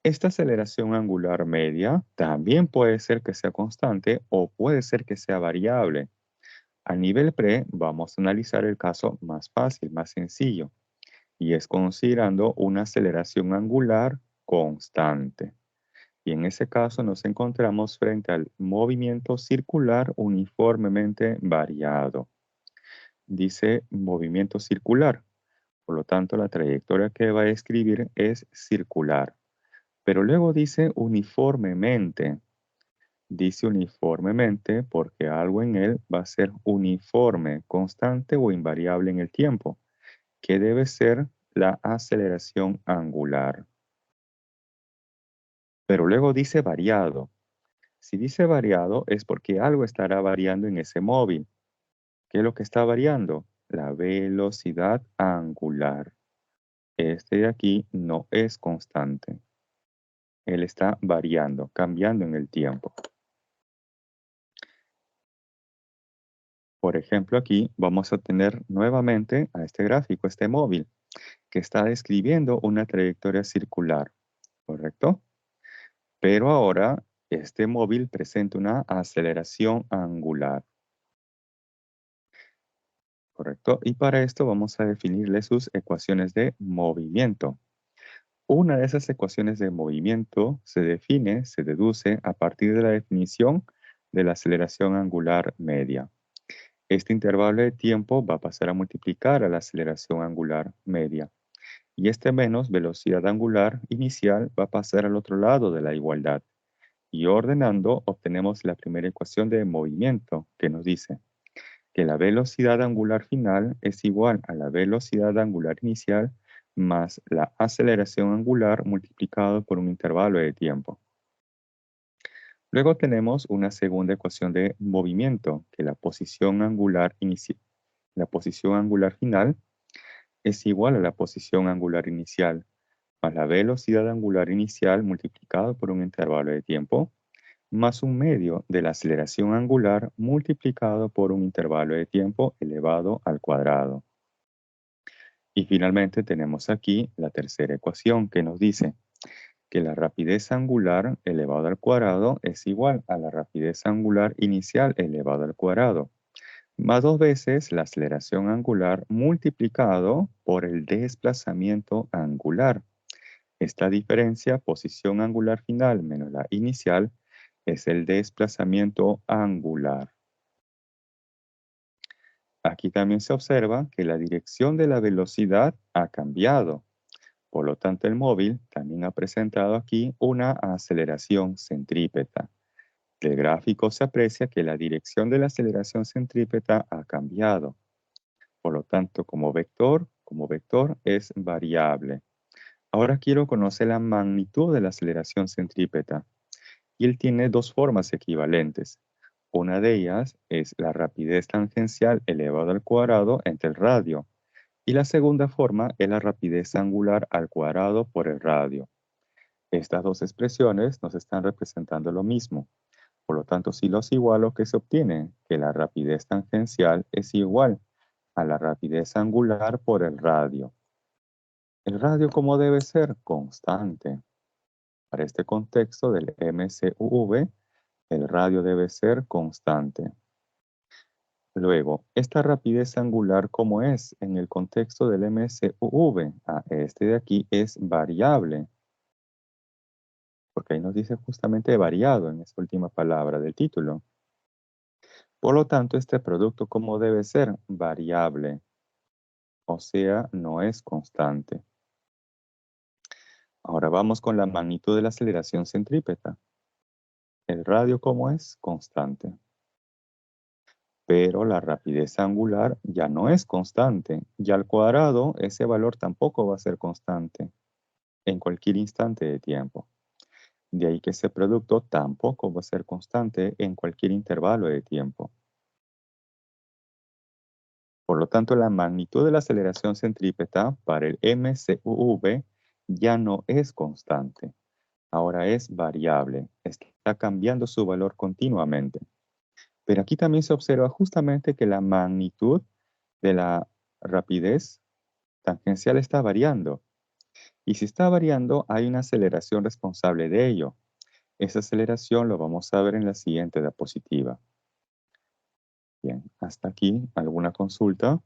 S1: Esta aceleración angular media también puede ser que sea constante o puede ser que sea variable. A nivel pre, vamos a analizar el caso más fácil, más sencillo, y es considerando una aceleración angular constante. Y en ese caso nos encontramos frente al movimiento circular uniformemente variado. Dice movimiento circular, por lo tanto la trayectoria que va a escribir es circular. Pero luego dice uniformemente. Dice uniformemente porque algo en él va a ser uniforme, constante o invariable en el tiempo, que debe ser la aceleración angular. Pero luego dice variado. Si dice variado es porque algo estará variando en ese móvil. ¿Qué es lo que está variando? La velocidad angular. Este de aquí no es constante. Él está variando, cambiando en el tiempo. Por ejemplo, aquí vamos a tener nuevamente a este gráfico, este móvil, que está describiendo una trayectoria circular, ¿correcto? Pero ahora este móvil presenta una aceleración angular, ¿correcto? Y para esto vamos a definirle sus ecuaciones de movimiento. Una de esas ecuaciones de movimiento se define, se deduce a partir de la definición de la aceleración angular media. Este intervalo de tiempo va a pasar a multiplicar a la aceleración angular media. Y este menos velocidad angular inicial va a pasar al otro lado de la igualdad. Y ordenando obtenemos la primera ecuación de movimiento que nos dice que la velocidad angular final es igual a la velocidad angular inicial más la aceleración angular multiplicado por un intervalo de tiempo. Luego tenemos una segunda ecuación de movimiento, que la posición angular final es igual a la posición angular inicial más la velocidad angular inicial multiplicado por un intervalo de tiempo más un medio de la aceleración angular multiplicado por un intervalo de tiempo elevado al cuadrado. Y finalmente tenemos aquí la tercera ecuación que nos dice que la rapidez angular elevado al cuadrado es igual a la rapidez angular inicial elevado al cuadrado, más dos veces la aceleración angular multiplicado por el desplazamiento angular. Esta diferencia, posición angular final menos la inicial, es el desplazamiento angular. Aquí también se observa que la dirección de la velocidad ha cambiado. Por lo tanto, el móvil también ha presentado aquí una aceleración centrípeta. Del gráfico se aprecia que la dirección de la aceleración centrípeta ha cambiado. Por lo tanto, como vector es variable. Ahora quiero conocer la magnitud de la aceleración centrípeta. Y él tiene dos formas equivalentes. Una de ellas es la rapidez tangencial elevado al cuadrado entre el radio. Y la segunda forma es la rapidez angular al cuadrado por el radio. Estas dos expresiones nos están representando lo mismo. Por lo tanto, si los igualo, ¿qué se obtiene? Que la rapidez tangencial es igual a la rapidez angular por el radio. El radio, ¿cómo debe ser? Constante. Para este contexto del MCUV, el radio debe ser constante. Luego, esta rapidez angular, ¿cómo es en el contexto del MSUV? Este de aquí es variable, porque ahí nos dice justamente variado en esa última palabra del título. Por lo tanto, este producto, ¿cómo debe ser? Variable, o sea, no es constante. Ahora vamos con la magnitud de la aceleración centrípeta. El radio, ¿cómo es? Constante. Pero la rapidez angular ya no es constante, y al cuadrado ese valor tampoco va a ser constante en cualquier instante de tiempo. De ahí que ese producto tampoco va a ser constante en cualquier intervalo de tiempo. Por lo tanto, la magnitud de la aceleración centrípeta para el MCUV ya no es constante. Ahora es variable, está cambiando su valor continuamente. Pero aquí también se observa justamente que la magnitud de la rapidez tangencial está variando. Y si está variando, hay una aceleración responsable de ello. Esa aceleración lo vamos a ver en la siguiente diapositiva. Bien, hasta aquí, ¿alguna consulta?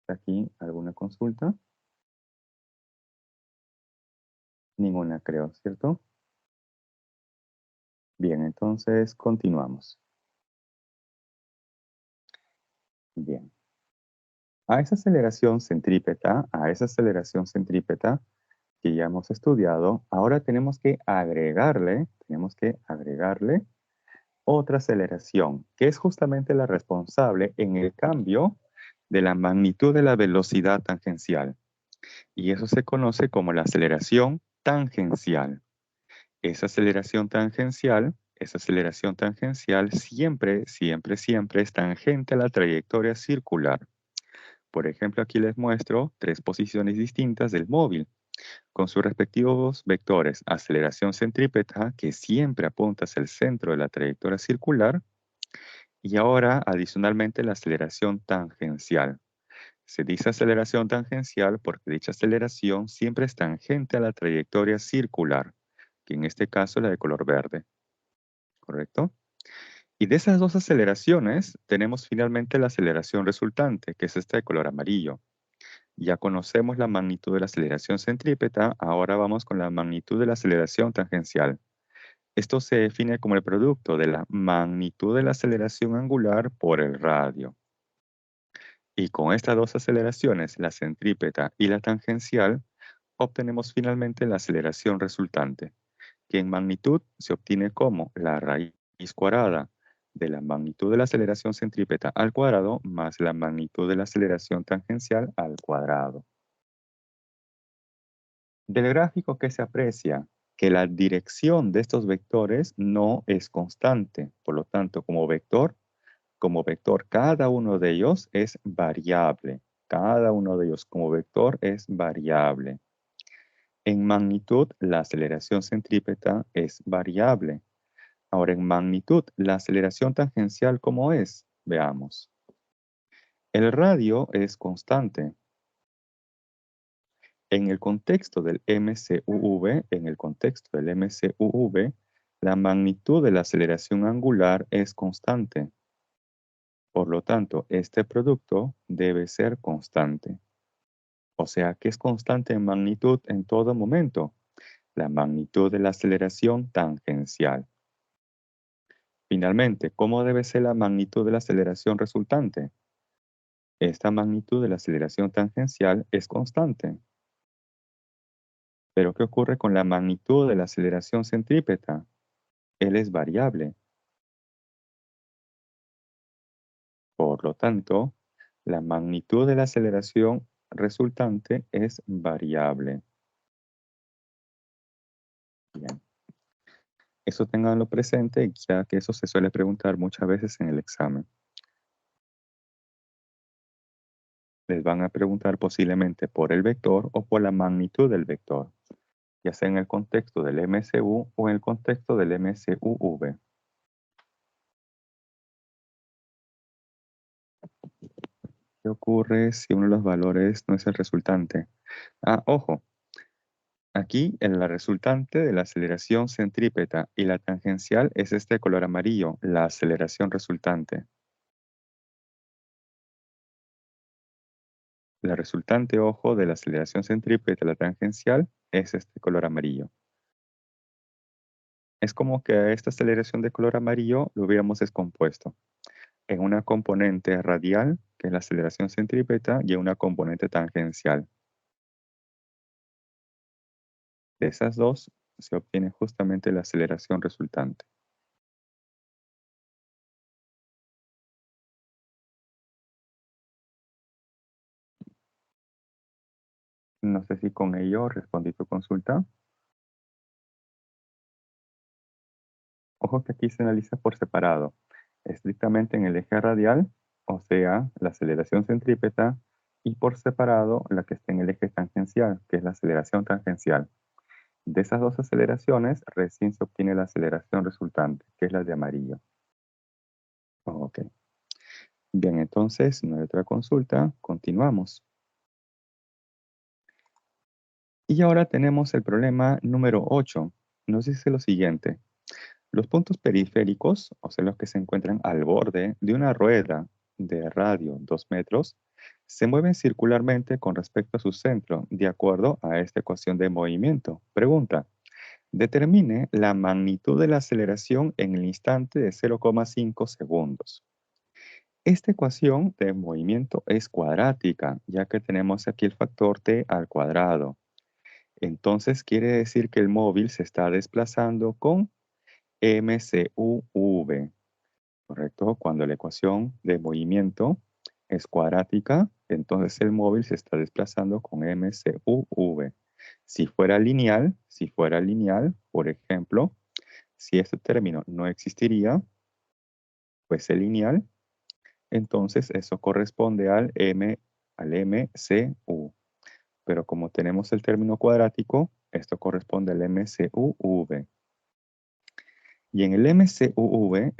S1: ¿Hasta aquí, alguna consulta? Ninguna, creo, ¿cierto? Bien, entonces continuamos. Bien. A esa aceleración centrípeta que ya hemos estudiado, ahora tenemos que agregarle otra aceleración, que es justamente la responsable en el cambio de la magnitud de la velocidad tangencial. Y eso se conoce como la aceleración tangencial. Esa aceleración tangencial siempre es tangente a la trayectoria circular. Por ejemplo, aquí les muestro tres posiciones distintas del móvil, con sus respectivos vectores: aceleración centrípeta, que siempre apunta hacia el centro de la trayectoria circular, y ahora adicionalmente la aceleración tangencial. Se dice aceleración tangencial porque dicha aceleración siempre es tangente a la trayectoria circular, que en este caso es la de color verde, ¿correcto? Y de esas dos aceleraciones tenemos finalmente la aceleración resultante, que es esta de color amarillo. Ya conocemos la magnitud de la aceleración centrípeta, ahora vamos con la magnitud de la aceleración tangencial. Esto se define como el producto de la magnitud de la aceleración angular por el radio. Y con estas dos aceleraciones, la centrípeta y la tangencial, obtenemos finalmente la aceleración resultante, que en magnitud se obtiene como la raíz cuadrada de la magnitud de la aceleración centrípeta al cuadrado más la magnitud de la aceleración tangencial al cuadrado. Del gráfico que se aprecia que la dirección de estos vectores no es constante, por lo tanto, como vector, cada uno de ellos es variable. Cada uno de ellos como vector es variable. En magnitud, la aceleración centrípeta es variable. Ahora, en magnitud, la aceleración tangencial, ¿cómo es? Veamos. El radio es constante. En el contexto del MCUV, la magnitud de la aceleración angular es constante. Por lo tanto, este producto debe ser constante. O sea que es constante en magnitud en todo momento, la magnitud de la aceleración tangencial. Finalmente, ¿cómo debe ser la magnitud de la aceleración resultante? Esta magnitud de la aceleración tangencial es constante. Pero ¿qué ocurre con la magnitud de la aceleración centrípeta? Él es variable. Por lo tanto, la magnitud de la aceleración resultante es variable. Bien. Eso tenganlo presente, ya que eso se suele preguntar muchas veces en el examen. Les van a preguntar posiblemente por el vector o por la magnitud del vector, ya sea en el contexto del MCU o en el contexto del MCUV. ¿Qué ocurre si uno de los valores no es el resultante? Ojo, aquí la resultante de la aceleración centrípeta y la tangencial es este color amarillo, la aceleración resultante. La resultante, ojo, de la aceleración centrípeta y la tangencial es este color amarillo. Es como que a esta aceleración de color amarillo lo hubiéramos descompuesto en una componente radial, que es la aceleración centrípeta, y en una componente tangencial. De esas dos se obtiene justamente la aceleración resultante. No sé si con ello respondí tu consulta. Ojo que aquí se analiza por separado, estrictamente en el eje radial, o sea, la aceleración centrípeta, y por separado la que está en el eje tangencial, que es la aceleración tangencial. De esas dos aceleraciones, recién se obtiene la aceleración resultante, que es la de amarillo. Ok. Bien, entonces, no hay otra consulta. Continuamos. Y ahora tenemos el problema número 8. Nos dice lo siguiente. Los puntos periféricos, o sea, los que se encuentran al borde de una rueda de radio 2 metros, se mueven circularmente con respecto a su centro, de acuerdo a esta ecuación de movimiento. Pregunta. Determine la magnitud de la aceleración en el instante de 0,5 segundos. Esta ecuación de movimiento es cuadrática, ya que tenemos aquí el factor t al cuadrado. Entonces quiere decir que el móvil se está desplazando con mcuv, ¿correcto? Cuando la ecuación de movimiento es cuadrática, entonces el móvil se está desplazando con mcuv. Si fuera lineal, por ejemplo, si este término no existiría, fuese lineal, entonces eso corresponde al MCU. Pero como tenemos el término cuadrático, esto corresponde al MCUV. Y en el MCUV,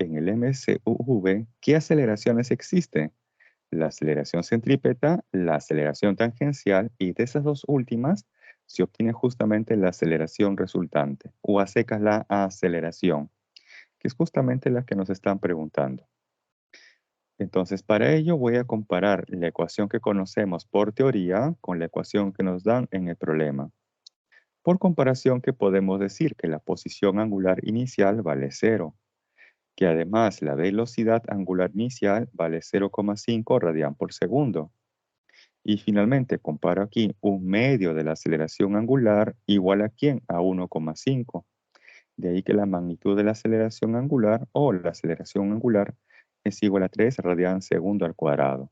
S1: ¿qué aceleraciones existen? La aceleración centrípeta, la aceleración tangencial, y de esas dos últimas se obtiene justamente la aceleración resultante, o a secas la aceleración, que es justamente la que nos están preguntando. Entonces, para ello voy a comparar la ecuación que conocemos por teoría con la ecuación que nos dan en el problema. Por comparación, que podemos decir que la posición angular inicial vale 0, que además la velocidad angular inicial vale 0,5 radian por segundo. Y finalmente comparo aquí un medio de la aceleración angular igual a ¿quién? A 1,5. De ahí que la magnitud de la aceleración angular o la aceleración angular es igual a 3 radian segundo al cuadrado.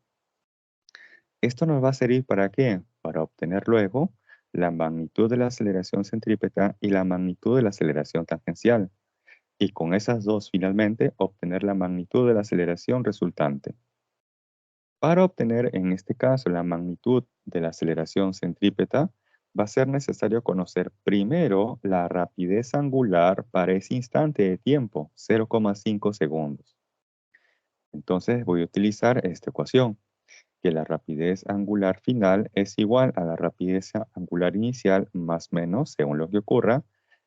S1: Esto nos va a servir ¿para qué? Para obtener luego la magnitud de la aceleración centrípeta y la magnitud de la aceleración tangencial. Y con esas dos finalmente obtener la magnitud de la aceleración resultante. Para obtener en este caso la magnitud de la aceleración centrípeta, va a ser necesario conocer primero la rapidez angular para ese instante de tiempo, 0,5 segundos. Entonces voy a utilizar esta ecuación, que la rapidez angular final es igual a la rapidez angular inicial más menos, según lo que ocurra,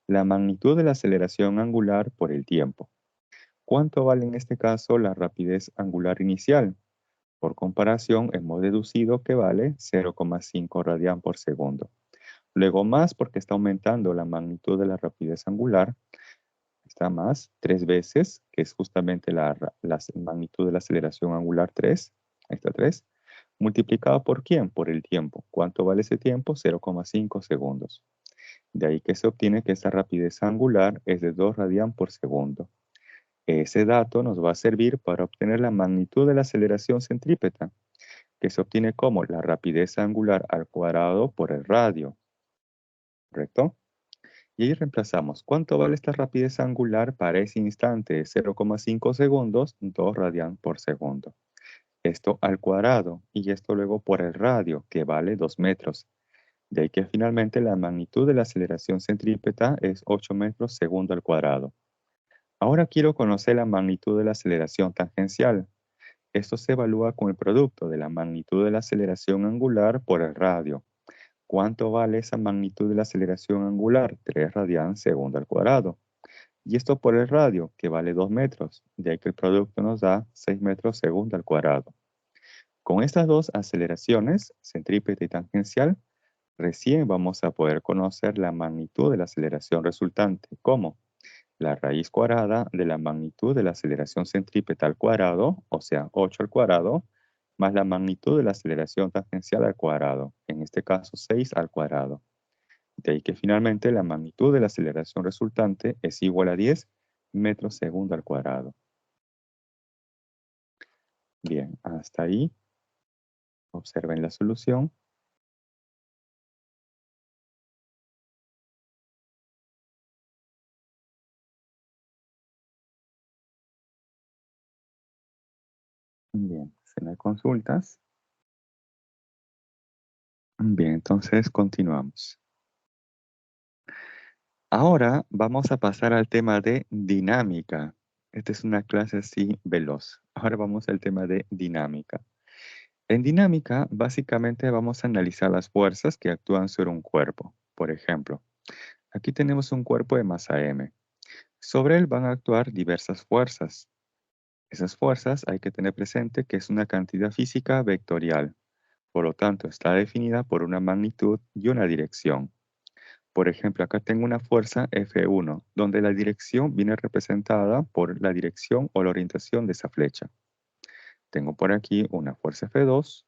S1: la magnitud de la aceleración angular por el tiempo. ¿Cuánto vale en este caso la rapidez angular inicial? Por comparación, hemos deducido que vale 0,5 radian por segundo. Luego más porque está aumentando la magnitud de la rapidez angular, está más 3 veces, que es justamente la magnitud de la aceleración angular 3, ahí está 3, multiplicado por ¿quién? Por el tiempo. ¿Cuánto vale ese tiempo? 0,5 segundos. De ahí que se obtiene que esta rapidez angular es de 2 radian por segundo. Ese dato nos va a servir para obtener la magnitud de la aceleración centrípeta, que se obtiene como la rapidez angular al cuadrado por el radio, ¿correcto? Y ahí reemplazamos. ¿Cuánto vale esta rapidez angular para ese instante? 0,5 segundos, 2 radian por segundo. Esto al cuadrado y esto luego por el radio, que vale 2 metros. De ahí que finalmente la magnitud de la aceleración centrípeta es 8 metros segundo al cuadrado. Ahora quiero conocer la magnitud de la aceleración tangencial. Esto se evalúa con el producto de la magnitud de la aceleración angular por el radio. ¿Cuánto vale esa magnitud de la aceleración angular? 3 radians segundo al cuadrado. Y esto por el radio, que vale 2 metros, de ahí que el producto nos da 6 metros segundo al cuadrado. Con estas dos aceleraciones, centrípeta y tangencial, recién vamos a poder conocer la magnitud de la aceleración resultante, como la raíz cuadrada de la magnitud de la aceleración centrípeta al cuadrado, o sea, 8 al cuadrado, más la magnitud de la aceleración tangencial al cuadrado, en este caso 6 al cuadrado. De ahí que finalmente la magnitud de la aceleración resultante es igual a 10 metros segundo al cuadrado. Bien, hasta ahí observen la solución. Bien, si no hay consultas. Bien, entonces continuamos. Ahora vamos a pasar al tema de dinámica. Esta es una clase así veloz. Ahora vamos al tema de dinámica. En dinámica, básicamente vamos a analizar las fuerzas que actúan sobre un cuerpo. Por ejemplo, aquí tenemos un cuerpo de masa m. Sobre él van a actuar diversas fuerzas. Esas fuerzas hay que tener presente que es una cantidad física vectorial. Por lo tanto, está definida por una magnitud y una dirección. Por ejemplo, acá tengo una fuerza F1, donde la dirección viene representada por la dirección o la orientación de esa flecha. Tengo por aquí una fuerza F2,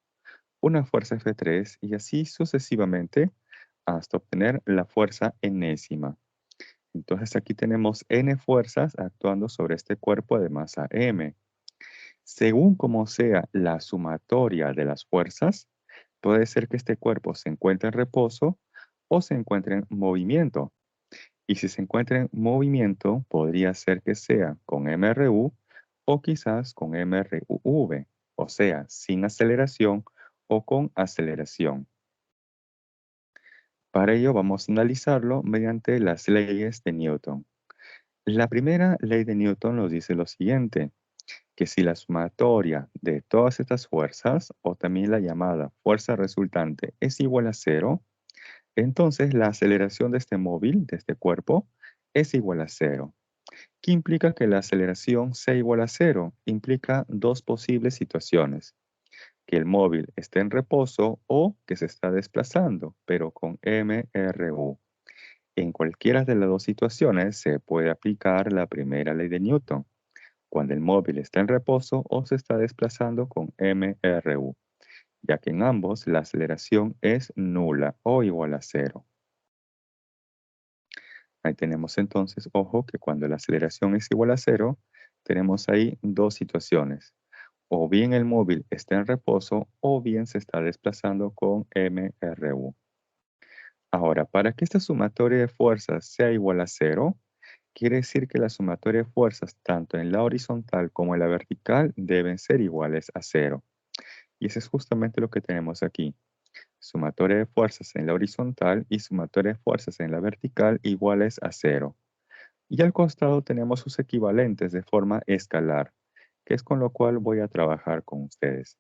S1: una fuerza F3 y así sucesivamente hasta obtener la fuerza enésima. Entonces aquí tenemos n fuerzas actuando sobre este cuerpo de masa m. Según como sea la sumatoria de las fuerzas, puede ser que este cuerpo se encuentre en reposo o se encuentre en movimiento. Y si se encuentra en movimiento, podría ser que sea con MRU o quizás con MRUV, o sea, sin aceleración o con aceleración. Para ello vamos a analizarlo mediante las leyes de Newton. La primera ley de Newton nos dice lo siguiente, que si la sumatoria de todas estas fuerzas, o también la llamada fuerza resultante, es igual a cero, entonces la aceleración de este móvil, de este cuerpo, es igual a cero. ¿Qué implica que la aceleración sea igual a cero? Implica dos posibles situaciones, que el móvil esté en reposo o que se está desplazando, pero con MRU. En cualquiera de las dos situaciones se puede aplicar la primera ley de Newton, cuando el móvil está en reposo o se está desplazando con MRU, ya que en ambos la aceleración es nula o igual a cero. Ahí tenemos entonces, ojo, que cuando la aceleración es igual a cero, tenemos ahí dos situaciones. O bien el móvil está en reposo o bien se está desplazando con MRU. Ahora, para que esta sumatoria de fuerzas sea igual a cero, quiere decir que la sumatoria de fuerzas tanto en la horizontal como en la vertical deben ser iguales a cero. Y eso es justamente lo que tenemos aquí. Sumatoria de fuerzas en la horizontal y sumatoria de fuerzas en la vertical iguales a cero. Y al costado tenemos sus equivalentes de forma escalar, que es con lo cual voy a trabajar con ustedes.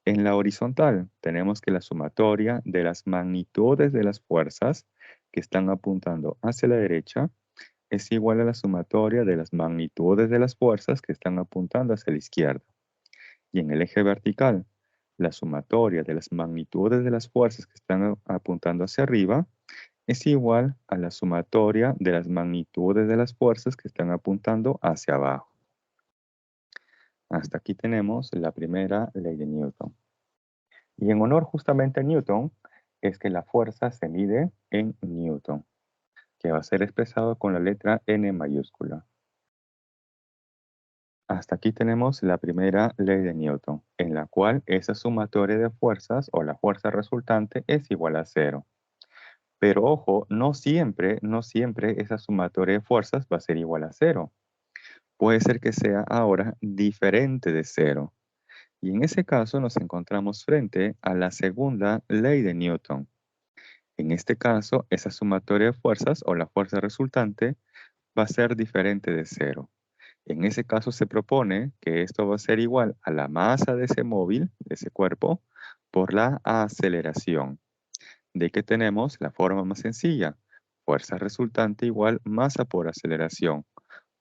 S1: En la horizontal tenemos que la sumatoria de las magnitudes de las fuerzas que están apuntando hacia la derecha es igual a la sumatoria de las magnitudes de las fuerzas que están apuntando hacia la izquierda. Y en el eje vertical, la sumatoria de las magnitudes de las fuerzas que están apuntando hacia arriba es igual a la sumatoria de las magnitudes de las fuerzas que están apuntando hacia abajo. Hasta aquí tenemos la primera ley de Newton. Y en honor justamente a Newton, es que la fuerza se mide en Newton, que va a ser expresado con la letra N mayúscula. Hasta aquí tenemos la primera ley de Newton, en la cual esa sumatoria de fuerzas o la fuerza resultante es igual a cero. Pero ojo, no siempre esa sumatoria de fuerzas va a ser igual a cero. Puede ser que sea ahora diferente de cero. Y en ese caso nos encontramos frente a la segunda ley de Newton. En este caso, esa sumatoria de fuerzas o la fuerza resultante va a ser diferente de cero. En ese caso se propone que esto va a ser igual a la masa de ese móvil, de ese cuerpo, por la aceleración. De que tenemos la forma más sencilla, fuerza resultante igual masa por aceleración,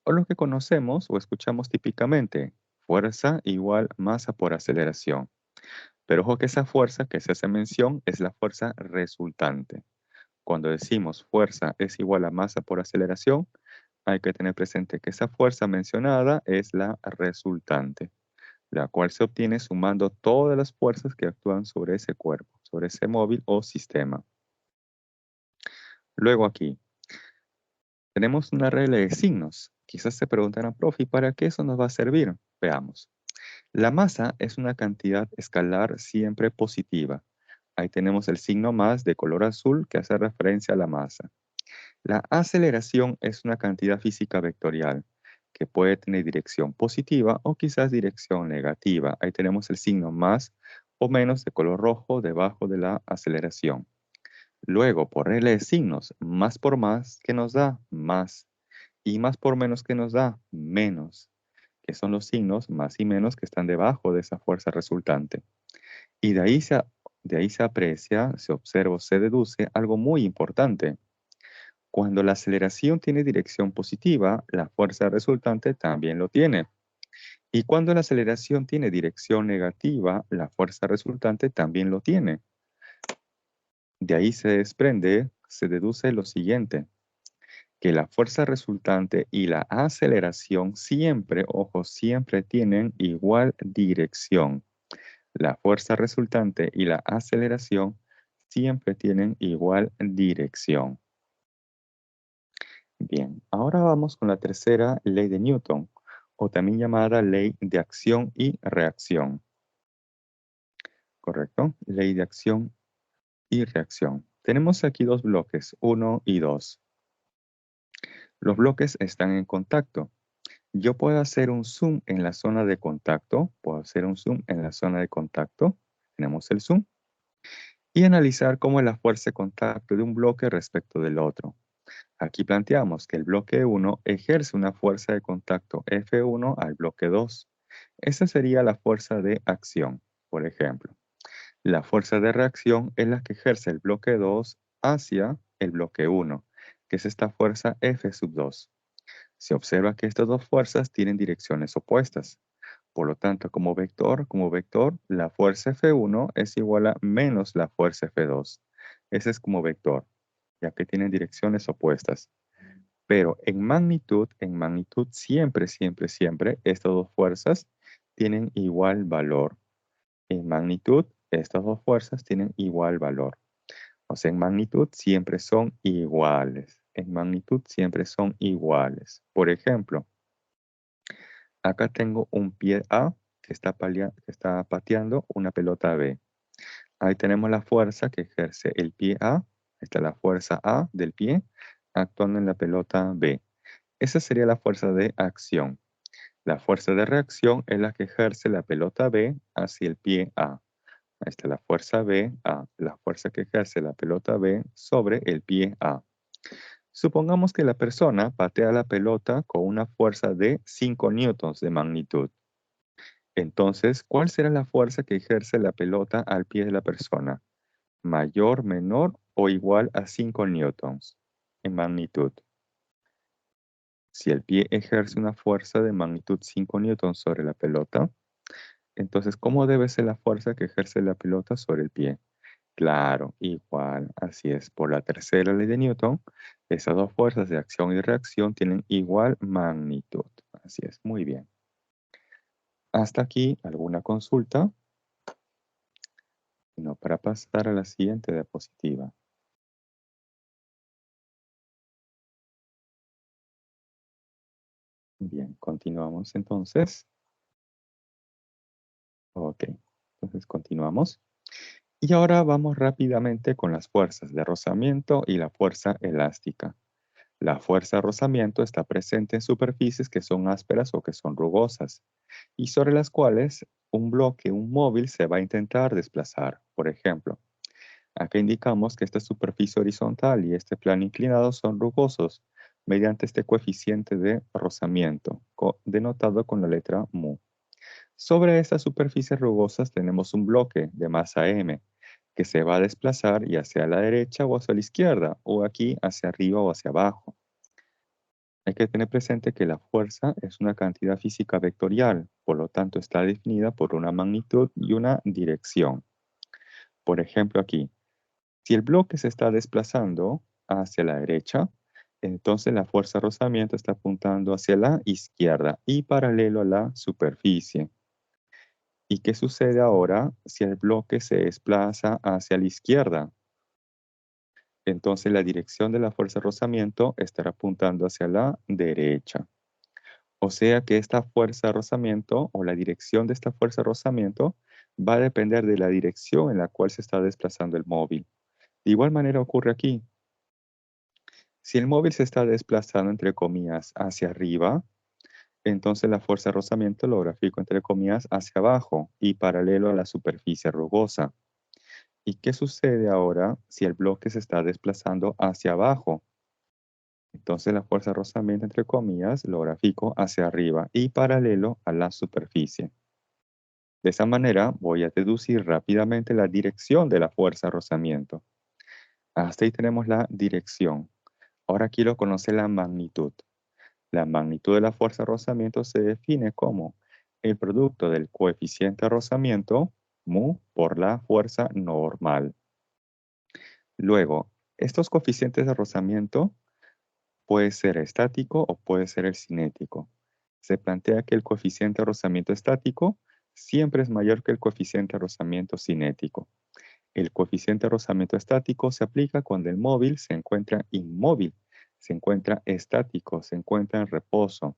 S1: o lo que conocemos o escuchamos típicamente, fuerza igual masa por aceleración. Pero ojo que esa fuerza que se hace mención es la fuerza resultante. Cuando decimos fuerza es igual a masa por aceleración, hay que tener presente que esa fuerza mencionada es la resultante, la cual se obtiene sumando todas las fuerzas que actúan sobre ese cuerpo, sobre ese móvil o sistema. Luego aquí, tenemos una regla de signos. Quizás se preguntarán, profe, ¿para qué eso nos va a servir? Veamos. La masa es una cantidad escalar siempre positiva. Ahí tenemos el signo más de color azul que hace referencia a la masa. La aceleración es una cantidad física vectorial que puede tener dirección positiva o quizás dirección negativa. Ahí tenemos el signo más o menos de color rojo debajo de la aceleración. Luego, por regla de signos, más por más, ¿qué nos da? Más. Y más por menos, ¿qué nos da? Menos. Que son los signos más y menos que están debajo de esa fuerza resultante. Y de ahí se aprecia, se observa o se deduce algo muy importante. Cuando la aceleración tiene dirección positiva, la fuerza resultante también lo tiene. Y cuando la aceleración tiene dirección negativa, la fuerza resultante también lo tiene. De ahí se desprende, se deduce lo siguiente, que la fuerza resultante y la aceleración siempre, ojo, siempre tienen igual dirección. La fuerza resultante y la aceleración siempre tienen igual dirección. Bien, ahora vamos con la tercera ley de Newton, o también llamada ley de acción y reacción. ¿Correcto? Ley de acción y reacción. Tenemos aquí dos bloques, 1 y 2. Los bloques están en contacto. Yo puedo hacer un zoom en la zona de contacto, puedo hacer un zoom en la zona de contacto, tenemos el zoom, y analizar cómo es la fuerza de contacto de un bloque respecto del otro. Aquí planteamos que el bloque 1 ejerce una fuerza de contacto F1 al bloque 2. Esa sería la fuerza de acción, por ejemplo. La fuerza de reacción es la que ejerce el bloque 2 hacia el bloque 1, que es esta fuerza F sub 2. Se observa que estas dos fuerzas tienen direcciones opuestas. Por lo tanto, como vector, la fuerza F1 es igual a menos la fuerza F2. Ese es como vector, ya que tienen direcciones opuestas. Pero en magnitud siempre, siempre, siempre, estas dos fuerzas tienen igual valor. En magnitud, estas dos fuerzas tienen igual valor. O sea, en magnitud siempre son iguales. En magnitud siempre son iguales. Por ejemplo, acá tengo un pie A que está pateando una pelota B. Ahí tenemos la fuerza que ejerce el pie A. Esta es la fuerza A del pie actuando en la pelota B. Esa sería la fuerza de acción. La fuerza de reacción es la que ejerce la pelota B hacia el pie A. Ahí está la fuerza B A, la fuerza que ejerce la pelota B sobre el pie A. Supongamos que la persona patea la pelota con una fuerza de 5 newtons de magnitud. Entonces, ¿cuál será la fuerza que ejerce la pelota al pie de la persona? ¿Mayor, menor o igual a 5 newtons en magnitud? Si el pie ejerce una fuerza de magnitud 5 newtons sobre la pelota, entonces, ¿cómo debe ser la fuerza que ejerce la pelota sobre el pie? Claro, igual, así es. Por la tercera ley de Newton, esas dos fuerzas de acción y reacción tienen igual magnitud. Así es, muy bien. Hasta aquí, ¿alguna consulta? No, para pasar a la siguiente diapositiva. Bien, continuamos entonces. Ok, entonces continuamos. Y ahora vamos rápidamente con las fuerzas de rozamiento y la fuerza elástica. La fuerza de rozamiento está presente en superficies que son ásperas o que son rugosas y sobre las cuales un bloque, un móvil, se va a intentar desplazar. Por ejemplo, acá indicamos que esta superficie horizontal y este plano inclinado son rugosos, mediante este coeficiente de rozamiento, denotado con la letra mu. Sobre estas superficies rugosas tenemos un bloque de masa m, que se va a desplazar ya hacia la derecha o hacia la izquierda, o aquí hacia arriba o hacia abajo. Hay que tener presente que la fuerza es una cantidad física vectorial, por lo tanto está definida por una magnitud y una dirección. Por ejemplo, aquí, si el bloque se está desplazando hacia la derecha, entonces la fuerza de rozamiento está apuntando hacia la izquierda y paralelo a la superficie. ¿Y qué sucede ahora si el bloque se desplaza hacia la izquierda? Entonces la dirección de la fuerza de rozamiento estará apuntando hacia la derecha. O sea que esta fuerza de rozamiento o la dirección de esta fuerza de rozamiento va a depender de la dirección en la cual se está desplazando el móvil. De igual manera ocurre aquí. Si el móvil se está desplazando entre comillas hacia arriba, entonces la fuerza de rozamiento lo grafico entre comillas hacia abajo y paralelo a la superficie rugosa. ¿Y qué sucede ahora si el bloque se está desplazando hacia abajo? Entonces la fuerza de rozamiento entre comillas lo grafico hacia arriba y paralelo a la superficie. De esa manera voy a deducir rápidamente la dirección de la fuerza de rozamiento. Hasta ahí tenemos la dirección. Ahora quiero conocer la magnitud. La magnitud de la fuerza de rozamiento se define como el producto del coeficiente de rozamiento, mu, por la fuerza normal. Luego, estos coeficientes de rozamiento puede ser estático o puede ser el cinético. Se plantea que el coeficiente de rozamiento estático siempre es mayor que el coeficiente de rozamiento cinético. El coeficiente de rozamiento estático se aplica cuando el móvil se encuentra inmóvil, se encuentra estático, se encuentra en reposo.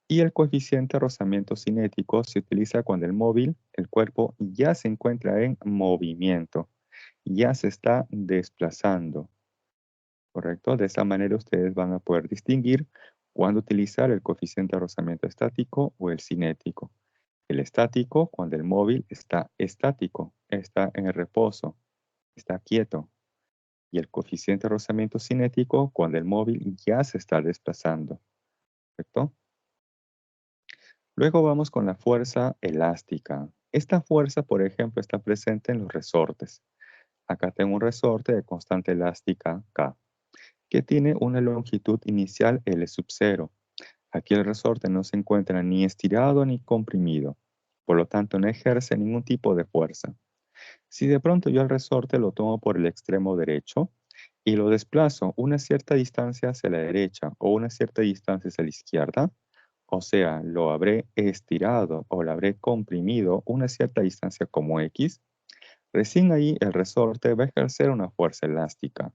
S1: Y el coeficiente de rozamiento cinético se utiliza cuando el móvil, el cuerpo, ya se encuentra en movimiento, ya se está desplazando. ¿Correcto? De esta manera ustedes van a poder distinguir cuándo utilizar el coeficiente de rozamiento estático o el cinético. El estático cuando el móvil está estático, está en reposo, está quieto. Y el coeficiente de rozamiento cinético cuando el móvil ya se está desplazando. ¿Correcto? Luego vamos con la fuerza elástica. Esta fuerza, por ejemplo, está presente en los resortes. Acá tengo un resorte de constante elástica K, que tiene una longitud inicial L sub 0. Aquí el resorte no se encuentra ni estirado ni comprimido, por lo tanto no ejerce ningún tipo de fuerza. Si de pronto yo el resorte lo tomo por el extremo derecho y lo desplazo una cierta distancia hacia la derecha o una cierta distancia hacia la izquierda, o sea, lo habré estirado o lo habré comprimido una cierta distancia como X, recién ahí el resorte va a ejercer una fuerza elástica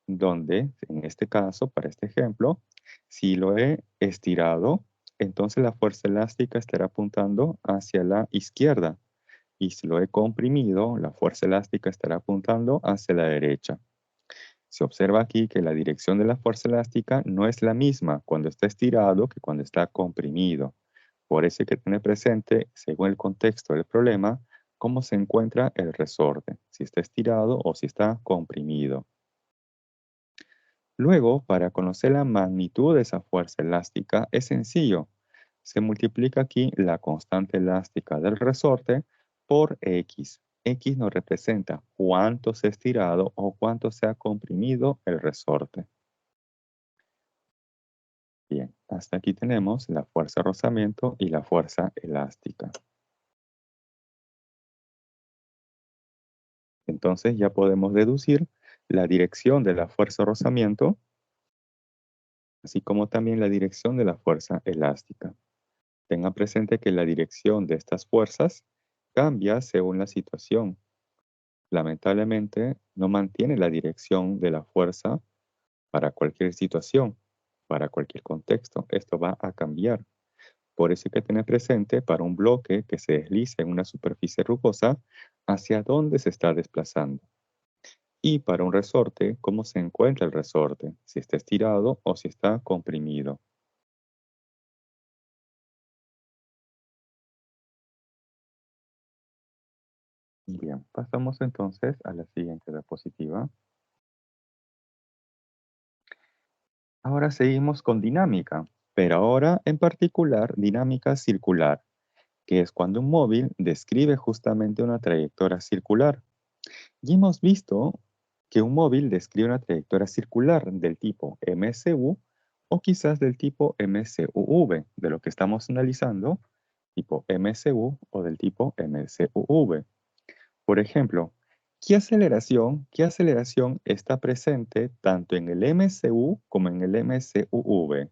S1: donde, en este caso, para este ejemplo, si lo he estirado, entonces la fuerza elástica estará apuntando hacia la izquierda. Y si lo he comprimido, la fuerza elástica estará apuntando hacia la derecha. Se observa aquí que la dirección de la fuerza elástica no es la misma cuando está estirado que cuando está comprimido. Por eso hay que tener presente, según el contexto del problema, cómo se encuentra el resorte, si está estirado o si está comprimido. Luego, para conocer la magnitud de esa fuerza elástica es sencillo. Se multiplica aquí la constante elástica del resorte por X. X nos representa cuánto se ha estirado o cuánto se ha comprimido el resorte. Bien, hasta aquí tenemos la fuerza de rozamiento y la fuerza elástica. Entonces ya podemos deducir la dirección de la fuerza de rozamiento, así como también la dirección de la fuerza elástica. Tengan presente que la dirección de estas fuerzas cambia según la situación. Lamentablemente, no mantiene la dirección de la fuerza para cualquier situación, para cualquier contexto. Esto va a cambiar. Por eso hay que tener presente para un bloque que se desliza en una superficie rugosa hacia dónde se está desplazando. Y para un resorte, cómo se encuentra el resorte, si está estirado o si está comprimido. Bien, pasamos entonces a la siguiente diapositiva. Ahora seguimos con dinámica, pero ahora en particular dinámica circular, que es cuando un móvil describe justamente una trayectoria circular. Y hemos visto que un móvil describe una trayectoria circular del tipo MSU o quizás del tipo MSUV, de lo que estamos analizando, tipo MSU o del tipo MSUV. Por ejemplo, qué aceleración está presente tanto en el MSU como en el MSUV?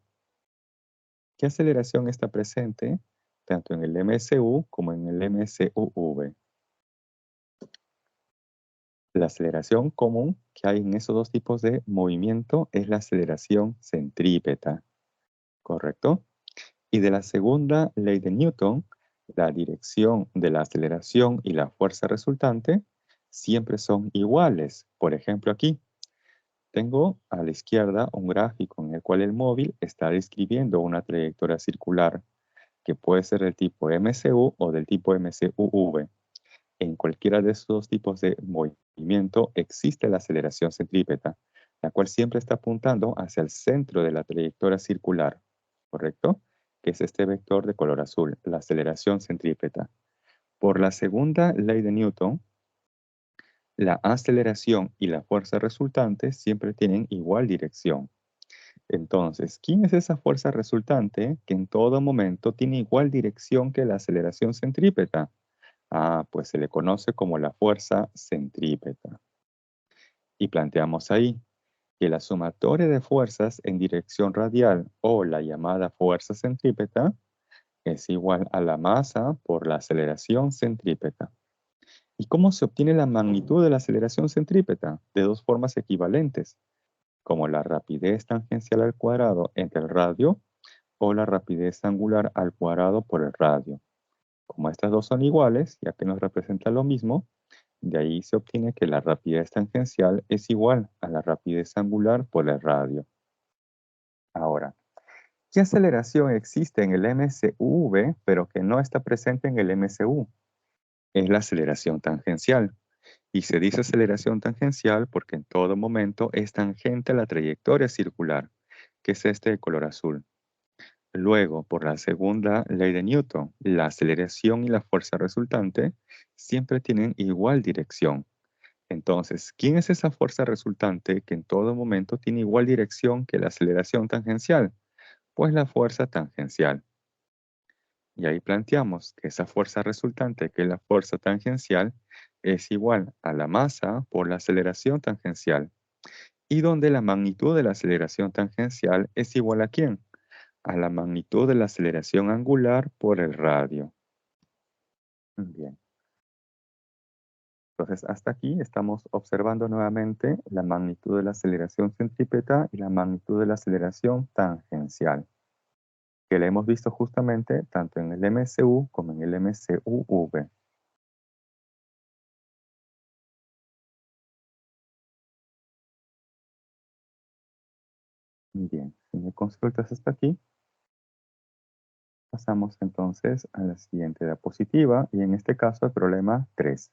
S1: ¿Qué aceleración está presente tanto en el MSU como en el MSUV? La aceleración común que hay en esos dos tipos de movimiento es la aceleración centrípeta, ¿correcto? Y de la segunda ley de Newton, la dirección de la aceleración y la fuerza resultante siempre son iguales. Por ejemplo, aquí tengo a la izquierda un gráfico en el cual el móvil está describiendo una trayectoria circular que puede ser del tipo MCU o del tipo MCUV. En cualquiera de esos dos tipos de movimiento existe la aceleración centrípeta, la cual siempre está apuntando hacia el centro de la trayectoria circular, ¿correcto? Que es este vector de color azul, la aceleración centrípeta. Por la segunda ley de Newton, la aceleración y la fuerza resultante siempre tienen igual dirección. Entonces, ¿quién es esa fuerza resultante que en todo momento tiene igual dirección que la aceleración centrípeta? Ah, pues se le conoce como la fuerza centrípeta. Y planteamos ahí que la sumatoria de fuerzas en dirección radial o la llamada fuerza centrípeta es igual a la masa por la aceleración centrípeta. ¿Y cómo se obtiene la magnitud de la aceleración centrípeta? De dos formas equivalentes, como la rapidez tangencial al cuadrado entre el radio o la rapidez angular al cuadrado por el radio. Como estas dos son iguales, ya que nos representan lo mismo, de ahí se obtiene que la rapidez tangencial es igual a la rapidez angular por el radio. Ahora, ¿qué aceleración existe en el MCUV pero que no está presente en el MCU? Es la aceleración tangencial. Y se dice aceleración tangencial porque en todo momento es tangente a la trayectoria circular, que es este de color azul. Luego, por la segunda ley de Newton, la aceleración y la fuerza resultante siempre tienen igual dirección. Entonces, ¿quién es esa fuerza resultante que en todo momento tiene igual dirección que la aceleración tangencial? Pues la fuerza tangencial. Y ahí planteamos que esa fuerza resultante, que es la fuerza tangencial, es igual a la masa por la aceleración tangencial. Y donde la magnitud de la aceleración tangencial es igual a ¿quién? A la magnitud de la aceleración angular por el radio. Bien. Entonces, hasta aquí estamos observando nuevamente la magnitud de la aceleración centrípeta y la magnitud de la aceleración tangencial, que la hemos visto justamente tanto en el MCU como en el MCUV. Bien, si me consultas hasta aquí, pasamos entonces a la siguiente diapositiva y en este caso el problema 3.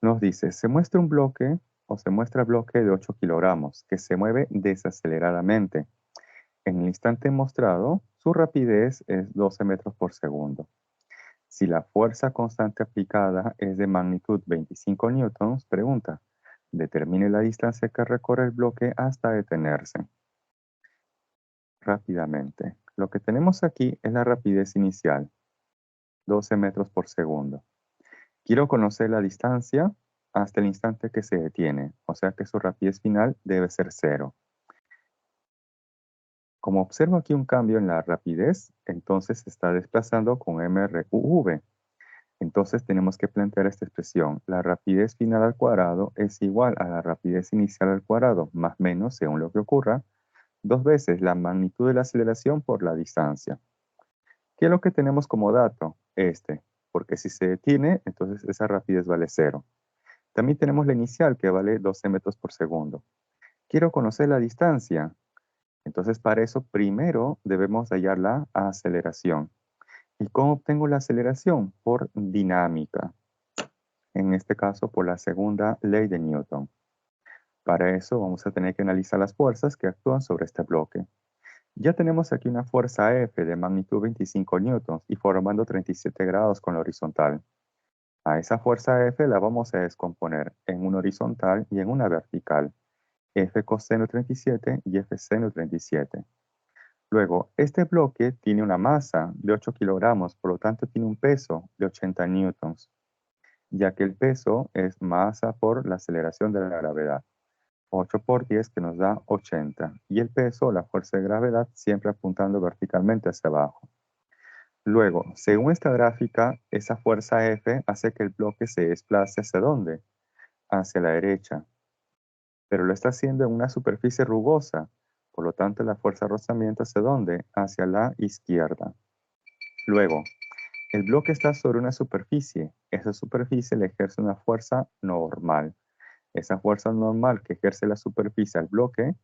S1: Nos dice, se muestra un bloque o se muestra bloque de 8 kilogramos que se mueve desaceleradamente. En el instante mostrado, su rapidez es 12 metros por segundo. Si la fuerza constante aplicada es de magnitud 25 newtons, pregunta, determine la distancia que recorre el bloque hasta detenerse. Rápidamente. Lo que tenemos aquí es la rapidez inicial, 12 metros por segundo. Quiero conocer la distancia hasta el instante que se detiene, o sea que su rapidez final debe ser cero. Como observo aquí un cambio en la rapidez, entonces se está desplazando con mRUV. Entonces tenemos que plantear esta expresión. La rapidez final al cuadrado es igual a la rapidez inicial al cuadrado, más menos, según lo que ocurra, dos veces la magnitud de la aceleración por la distancia. ¿Qué es lo que tenemos como dato? Este, porque si se detiene, entonces esa rapidez vale cero. También tenemos la inicial que vale 12 metros por segundo. Quiero conocer la distancia. Entonces para eso primero debemos hallar la aceleración. ¿Y cómo obtengo la aceleración? Por dinámica. En este caso por la segunda ley de Newton. Para eso vamos a tener que analizar las fuerzas que actúan sobre este bloque. Ya tenemos aquí una fuerza F de magnitud 25 newtons y formando 37 grados con la horizontal. A esa fuerza F la vamos a descomponer en una horizontal y en una vertical. F coseno 37 y F seno 37. Luego, este bloque tiene una masa de 8 kilogramos, por lo tanto tiene un peso de 80 newtons, ya que el peso es masa por la aceleración de la gravedad. 8 por 10 que nos da 80. Y el peso, la fuerza de gravedad, siempre apuntando verticalmente hacia abajo. Luego, según esta gráfica, esa fuerza F hace que el bloque se desplace ¿hacia dónde? Hacia la derecha. Pero lo está haciendo en una superficie rugosa. Por lo tanto, la fuerza de rozamiento ¿hacia dónde? Hacia la izquierda. Luego, el bloque está sobre una superficie. Esa superficie le ejerce una fuerza normal. Esa fuerza normal que ejerce la superficie al bloque,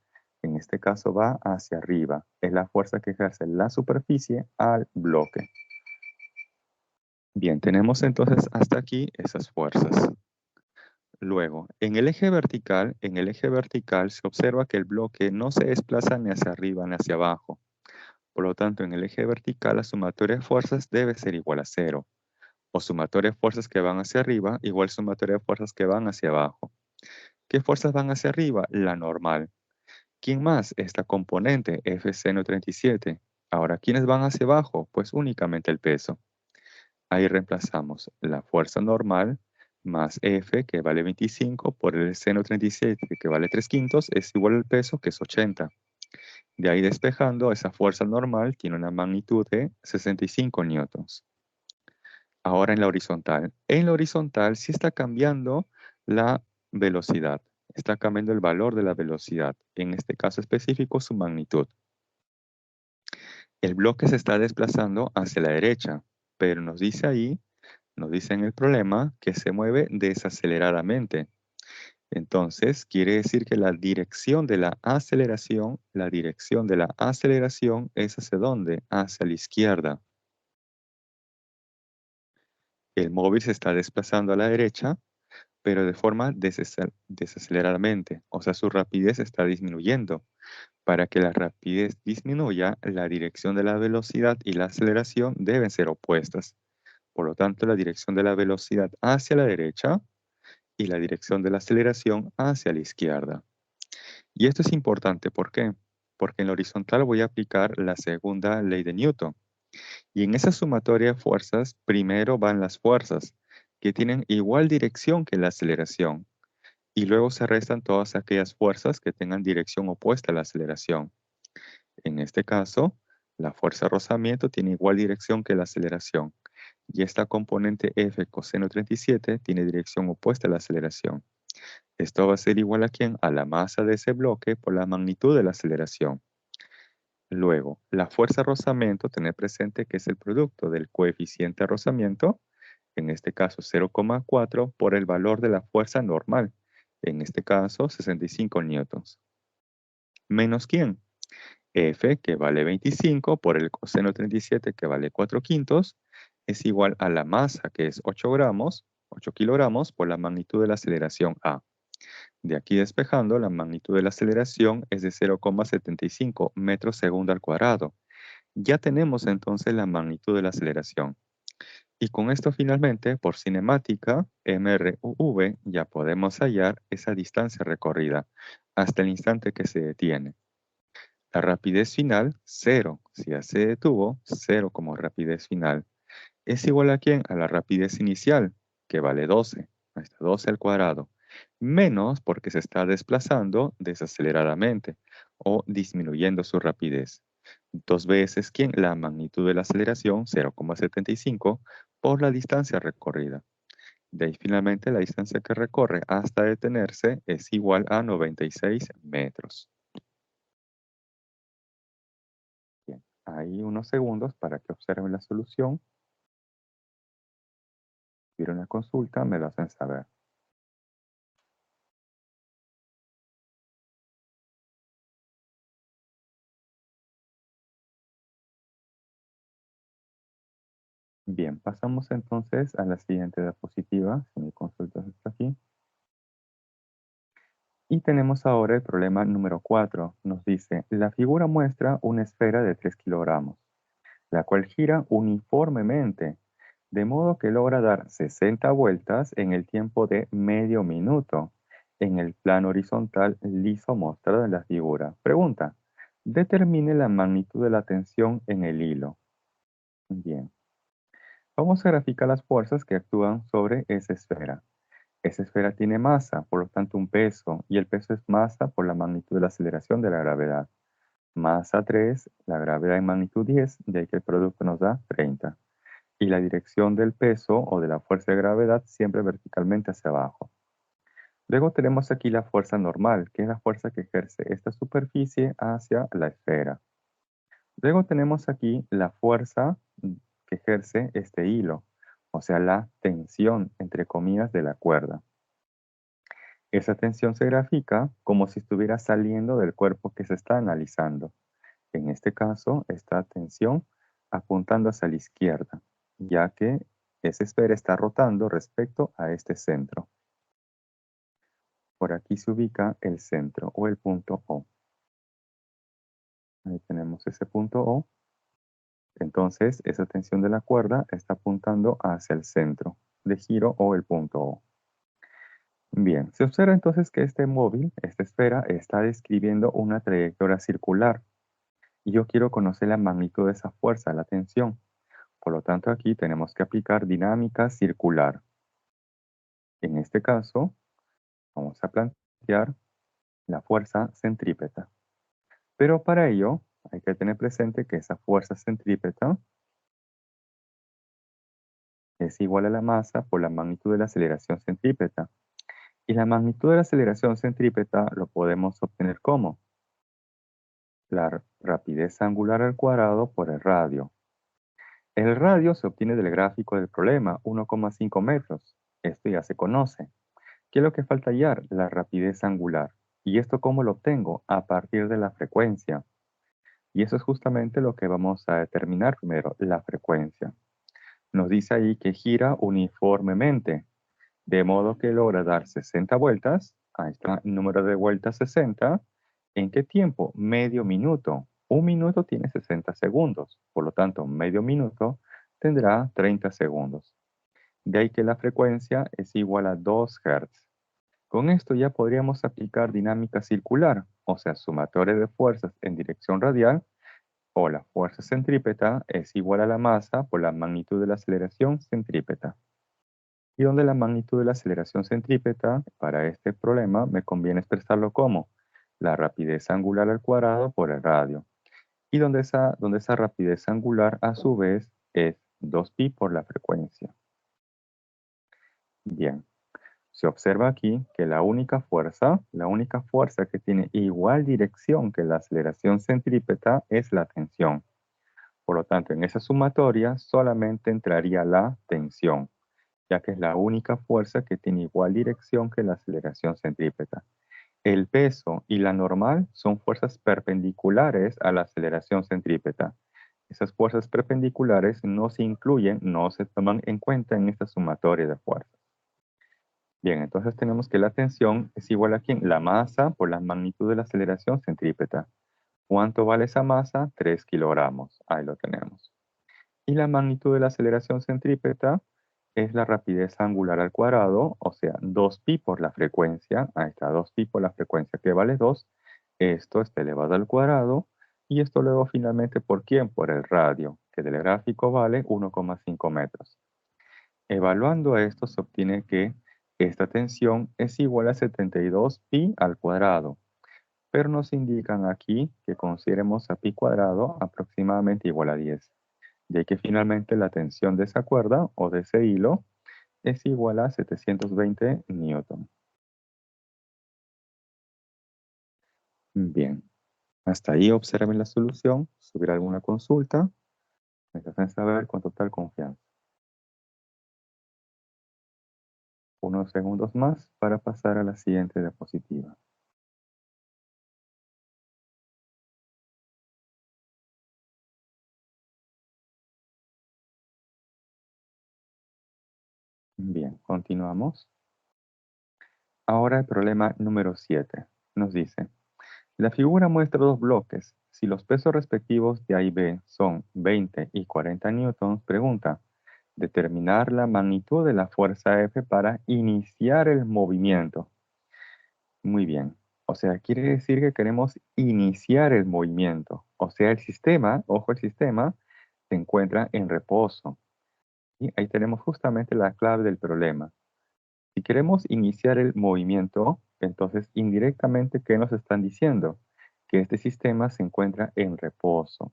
S1: en este caso va hacia arriba. Es la fuerza que ejerce la superficie al bloque. Bien, tenemos entonces hasta aquí esas fuerzas. Luego, en el eje vertical se observa que el bloque no se desplaza ni hacia arriba ni hacia abajo. Por lo tanto, en el eje vertical la sumatoria de fuerzas debe ser igual a cero. O sumatoria de fuerzas que van hacia arriba igual sumatoria de fuerzas que van hacia abajo. ¿Qué fuerzas van hacia arriba? La normal. ¿Quién más? Esta componente, F seno 37. Ahora, ¿quiénes van hacia abajo? Pues únicamente el peso. Ahí reemplazamos la fuerza normal más F, que vale 25, por el seno 37, que vale 3 quintos, es igual al peso, que es 80. De ahí despejando, esa fuerza normal tiene una magnitud de 65 newtons. Ahora en la horizontal. En la horizontal sí está cambiando la velocidad. Está cambiando el valor de la velocidad. En este caso específico, su magnitud. El bloque se está desplazando hacia la derecha, pero nos dice ahí, nos dice en el problema, que se mueve desaceleradamente. Entonces, quiere decir que la dirección de la aceleración es ¿hacia dónde? Hacia la izquierda. El móvil se está desplazando a la derecha, pero de forma desaceleradamente, o sea, su rapidez está disminuyendo. Para que la rapidez disminuya, la dirección de la velocidad y la aceleración deben ser opuestas. Por lo tanto, la dirección de la velocidad hacia la derecha y la dirección de la aceleración hacia la izquierda. Y esto es importante, ¿por qué? Porque en la horizontal voy a aplicar la segunda ley de Newton. Y en esa sumatoria de fuerzas, primero van las fuerzas, que tienen igual dirección que la aceleración. Y luego se restan todas aquellas fuerzas que tengan dirección opuesta a la aceleración. En este caso, la fuerza de rozamiento tiene igual dirección que la aceleración. Y esta componente F coseno 37 tiene dirección opuesta a la aceleración. Esto va a ser igual a ¿quién? A la masa de ese bloque por la magnitud de la aceleración. Luego, la fuerza de rozamiento, tener presente que es el producto del coeficiente de rozamiento, en este caso 0,4, por el valor de la fuerza normal, en este caso 65 newtons. ¿Menos quién? F, que vale 25, por el coseno 37, que vale 4 quintos, es igual a la masa, que es 8 gramos, 8 kilogramos, por la magnitud de la aceleración A. De aquí despejando, la magnitud de la aceleración es de 0,75 metros segundo al cuadrado. Ya tenemos entonces la magnitud de la aceleración. Y con esto finalmente, por cinemática, MRUV, ya podemos hallar esa distancia recorrida hasta el instante que se detiene. La rapidez final, 0. Si ya se detuvo, 0 como rapidez final. ¿Es igual a quién? A la rapidez inicial, que vale 12. Ahí está, 12 al cuadrado. Menos porque se está desplazando desaceleradamente o disminuyendo su rapidez. Dos veces, ¿quién? La magnitud de la aceleración, 0,75, por la distancia recorrida. De ahí finalmente la distancia que recorre hasta detenerse es igual a 96 metros. Bien, ahí unos segundos para que observen la solución. Si hubiera una consulta, me lo hacen saber. Bien, pasamos entonces a la siguiente diapositiva, si mi consulta está aquí. Y tenemos ahora el problema número 4. Nos dice, la figura muestra una esfera de 3 kilogramos, la cual gira uniformemente, de modo que logra dar 60 vueltas en el tiempo de medio minuto en el plano horizontal liso mostrado en la figura. Pregunta, determine la magnitud de la tensión en el hilo. Bien, vamos a graficar las fuerzas que actúan sobre esa esfera. Esa esfera tiene masa, por lo tanto un peso, y el peso es masa por la magnitud de la aceleración de la gravedad. Masa 3, la gravedad en magnitud 10, de ahí que el producto nos da 30. Y la dirección del peso o de la fuerza de gravedad siempre verticalmente hacia abajo. Luego tenemos aquí la fuerza normal, que es la fuerza que ejerce esta superficie hacia la esfera. Luego tenemos aquí la fuerza que ejerce este hilo, o sea, la tensión, entre comillas, de la cuerda. Esa tensión se grafica como si estuviera saliendo del cuerpo que se está analizando. En este caso, esta tensión apuntando hacia la izquierda, ya que esa esfera está rotando respecto a este centro. Por aquí se ubica el centro o el punto O. Ahí tenemos ese punto O. Entonces, esa tensión de la cuerda está apuntando hacia el centro de giro o el punto O. Bien, se observa entonces que este móvil, esta esfera, está describiendo una trayectoria circular y yo quiero conocer la magnitud de esa fuerza, la tensión. Por lo tanto, aquí tenemos que aplicar dinámica circular. En este caso, vamos a plantear la fuerza centrípeta. Pero para ello, hay que tener presente que esa fuerza centrípeta es igual a la masa por la magnitud de la aceleración centrípeta. Y la magnitud de la aceleración centrípeta lo podemos obtener como la rapidez angular al cuadrado por el radio. El radio se obtiene del gráfico del problema, 1,5 metros. Esto ya se conoce. ¿Qué es lo que falta hallar? La rapidez angular. ¿Y esto cómo lo obtengo? A partir de la frecuencia. Y eso es justamente lo que vamos a determinar primero, la frecuencia. Nos dice ahí que gira uniformemente, de modo que logra dar 60 vueltas. Ahí está el número de vueltas 60. ¿En qué tiempo? Medio minuto. Un minuto tiene 60 segundos. Por lo tanto, medio minuto tendrá 30 segundos. De ahí que la frecuencia es igual a 2 Hz. Con esto ya podríamos aplicar dinámica circular, o sea, sumatoria de fuerzas en dirección radial, o la fuerza centrípeta es igual a la masa por la magnitud de la aceleración centrípeta. Y donde la magnitud de la aceleración centrípeta, para este problema, me conviene expresarlo como la rapidez angular al cuadrado por el radio. Y donde esa rapidez angular, a su vez, es 2pi por la frecuencia. Bien. Se observa aquí que la única fuerza que tiene igual dirección que la aceleración centrípeta es la tensión. Por lo tanto, en esa sumatoria solamente entraría la tensión, ya que es la única fuerza que tiene igual dirección que la aceleración centrípeta. El peso y la normal son fuerzas perpendiculares a la aceleración centrípeta. Esas fuerzas perpendiculares no se incluyen, no se toman en cuenta en esta sumatoria de fuerzas. Bien, entonces tenemos que la tensión es igual a ¿quién? La masa por la magnitud de la aceleración centrípeta. ¿Cuánto vale esa masa? 3 kilogramos. Ahí lo tenemos. Y la magnitud de la aceleración centrípeta es la rapidez angular al cuadrado, o sea, 2pi por la frecuencia. Ahí está, 2pi por la frecuencia, que vale 2. Esto está elevado al cuadrado. Y esto luego finalmente, ¿por quién? Por el radio, que del gráfico vale 1,5 metros. Evaluando esto se obtiene que esta tensión es igual a 72 pi al cuadrado, pero nos indican aquí que consideremos a pi cuadrado aproximadamente igual a 10, ya que finalmente la tensión de esa cuerda o de ese hilo es igual a 720 newton. Bien, hasta ahí observen la solución. Si hubiera alguna consulta, me dejan saber con total confianza. Unos segundos más para pasar a la siguiente diapositiva. Bien, continuamos. Ahora el problema número 7. Nos dice, la figura muestra dos bloques. Si los pesos respectivos de A y B son 20 y 40 newtons, pregunta, determinar la magnitud de la fuerza F para iniciar el movimiento. Muy bien. O sea, quiere decir que queremos iniciar el movimiento. O sea, el sistema, ojo, el sistema se encuentra en reposo. Y ahí tenemos justamente la clave del problema. Si queremos iniciar el movimiento, entonces indirectamente, ¿qué nos están diciendo? Que este sistema se encuentra en reposo.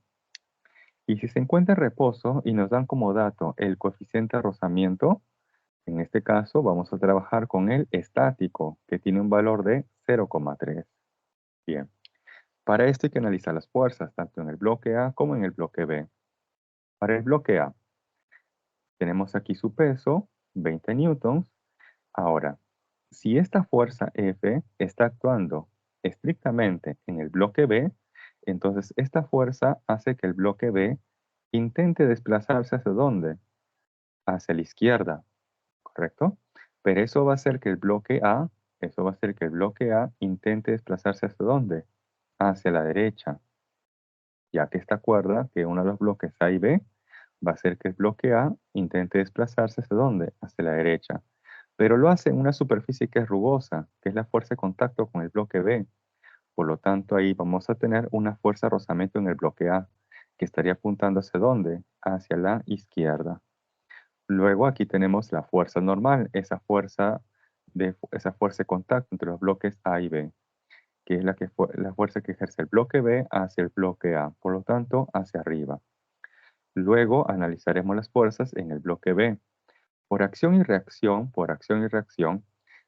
S1: Y si se encuentra en reposo y nos dan como dato el coeficiente de rozamiento, en este caso vamos a trabajar con el estático, que tiene un valor de 0,3. Bien, para esto hay que analizar las fuerzas, tanto en el bloque A como en el bloque B. Para el bloque A, tenemos aquí su peso, 20 newtons. Ahora, si esta fuerza F está actuando estrictamente en el bloque B, entonces esta fuerza hace que el bloque B intente desplazarse ¿hacia dónde? Hacia la izquierda, ¿correcto? Pero eso va a hacer que el bloque A, eso va a hacer que el bloque A intente desplazarse ¿hacia dónde? Hacia la derecha, ya que esta cuerda, que uno de los bloques A y B, va a hacer que el bloque A intente desplazarse ¿hacia dónde? Hacia la derecha. Pero lo hace en una superficie que es rugosa, que es la fuerza de contacto con el bloque B. Por lo tanto, ahí vamos a tener una fuerza de rozamiento en el bloque A, que estaría apuntando ¿hacia dónde? Hacia la izquierda. Luego aquí tenemos la fuerza normal, esa fuerza de contacto entre los bloques A y B, que es la fuerza que ejerce el bloque B hacia el bloque A, por lo tanto, hacia arriba. Luego analizaremos las fuerzas en el bloque B. Por acción y reacción,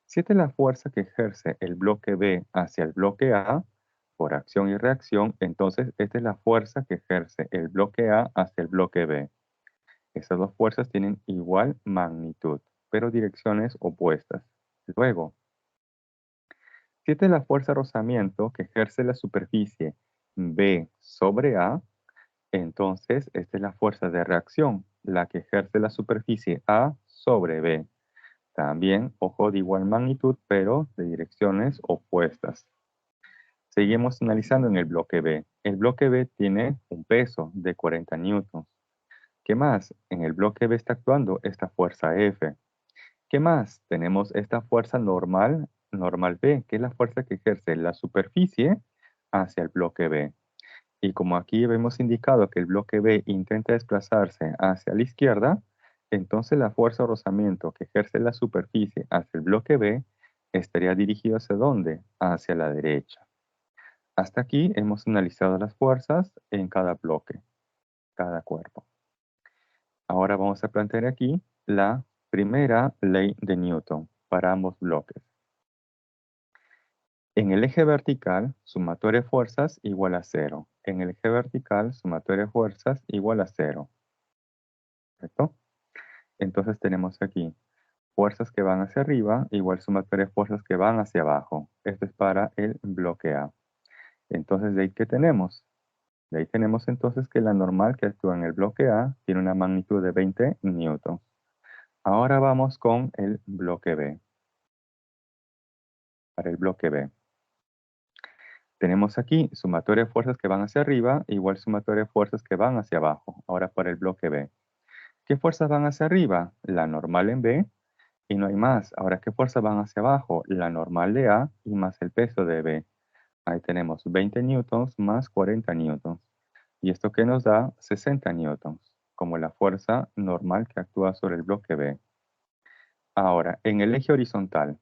S1: si esta es la fuerza que ejerce el bloque B hacia el bloque A, por acción y reacción, entonces esta es la fuerza que ejerce el bloque A hacia el bloque B. Estas dos fuerzas tienen igual magnitud, pero direcciones opuestas. Luego, si esta es la fuerza de rozamiento que ejerce la superficie B sobre A, entonces esta es la fuerza de reacción, la que ejerce la superficie A sobre B. También, ojo, de igual magnitud, pero de direcciones opuestas. Seguimos analizando en el bloque B. El bloque B tiene un peso de 40 newtons. ¿Qué más? En el bloque B está actuando esta fuerza F. ¿Qué más? Tenemos esta fuerza normal B, que es la fuerza que ejerce la superficie hacia el bloque B. Y como aquí hemos indicado que el bloque B intenta desplazarse hacia la izquierda, entonces la fuerza de rozamiento que ejerce la superficie hacia el bloque B estaría dirigida ¿hacia dónde? Hacia la derecha. Hasta aquí hemos analizado las fuerzas en cada bloque, cada cuerpo. Ahora vamos a plantear aquí la primera ley de Newton para ambos bloques. En el eje vertical, sumatoria de fuerzas igual a 0. En el eje vertical, sumatoria de fuerzas igual a 0. ¿Correcto? Entonces tenemos aquí fuerzas que van hacia arriba igual sumatoria de fuerzas que van hacia abajo. Esto es para el bloque A. Entonces, ¿de ahí qué tenemos? De ahí tenemos entonces que la normal que actúa en el bloque A tiene una magnitud de 20 newtons. Ahora vamos con el bloque B. Para el bloque B. Tenemos aquí sumatoria de fuerzas que van hacia arriba igual sumatoria de fuerzas que van hacia abajo. Ahora para el bloque B. ¿Qué fuerzas van hacia arriba? La normal en B y no hay más. Ahora, ¿qué fuerzas van hacia abajo? La normal de A y más el peso de B. Ahí tenemos 20 newtons más 40 newtons. ¿Y esto qué nos da? 60 newtons, como la fuerza normal que actúa sobre el bloque B. Ahora, en el eje horizontal,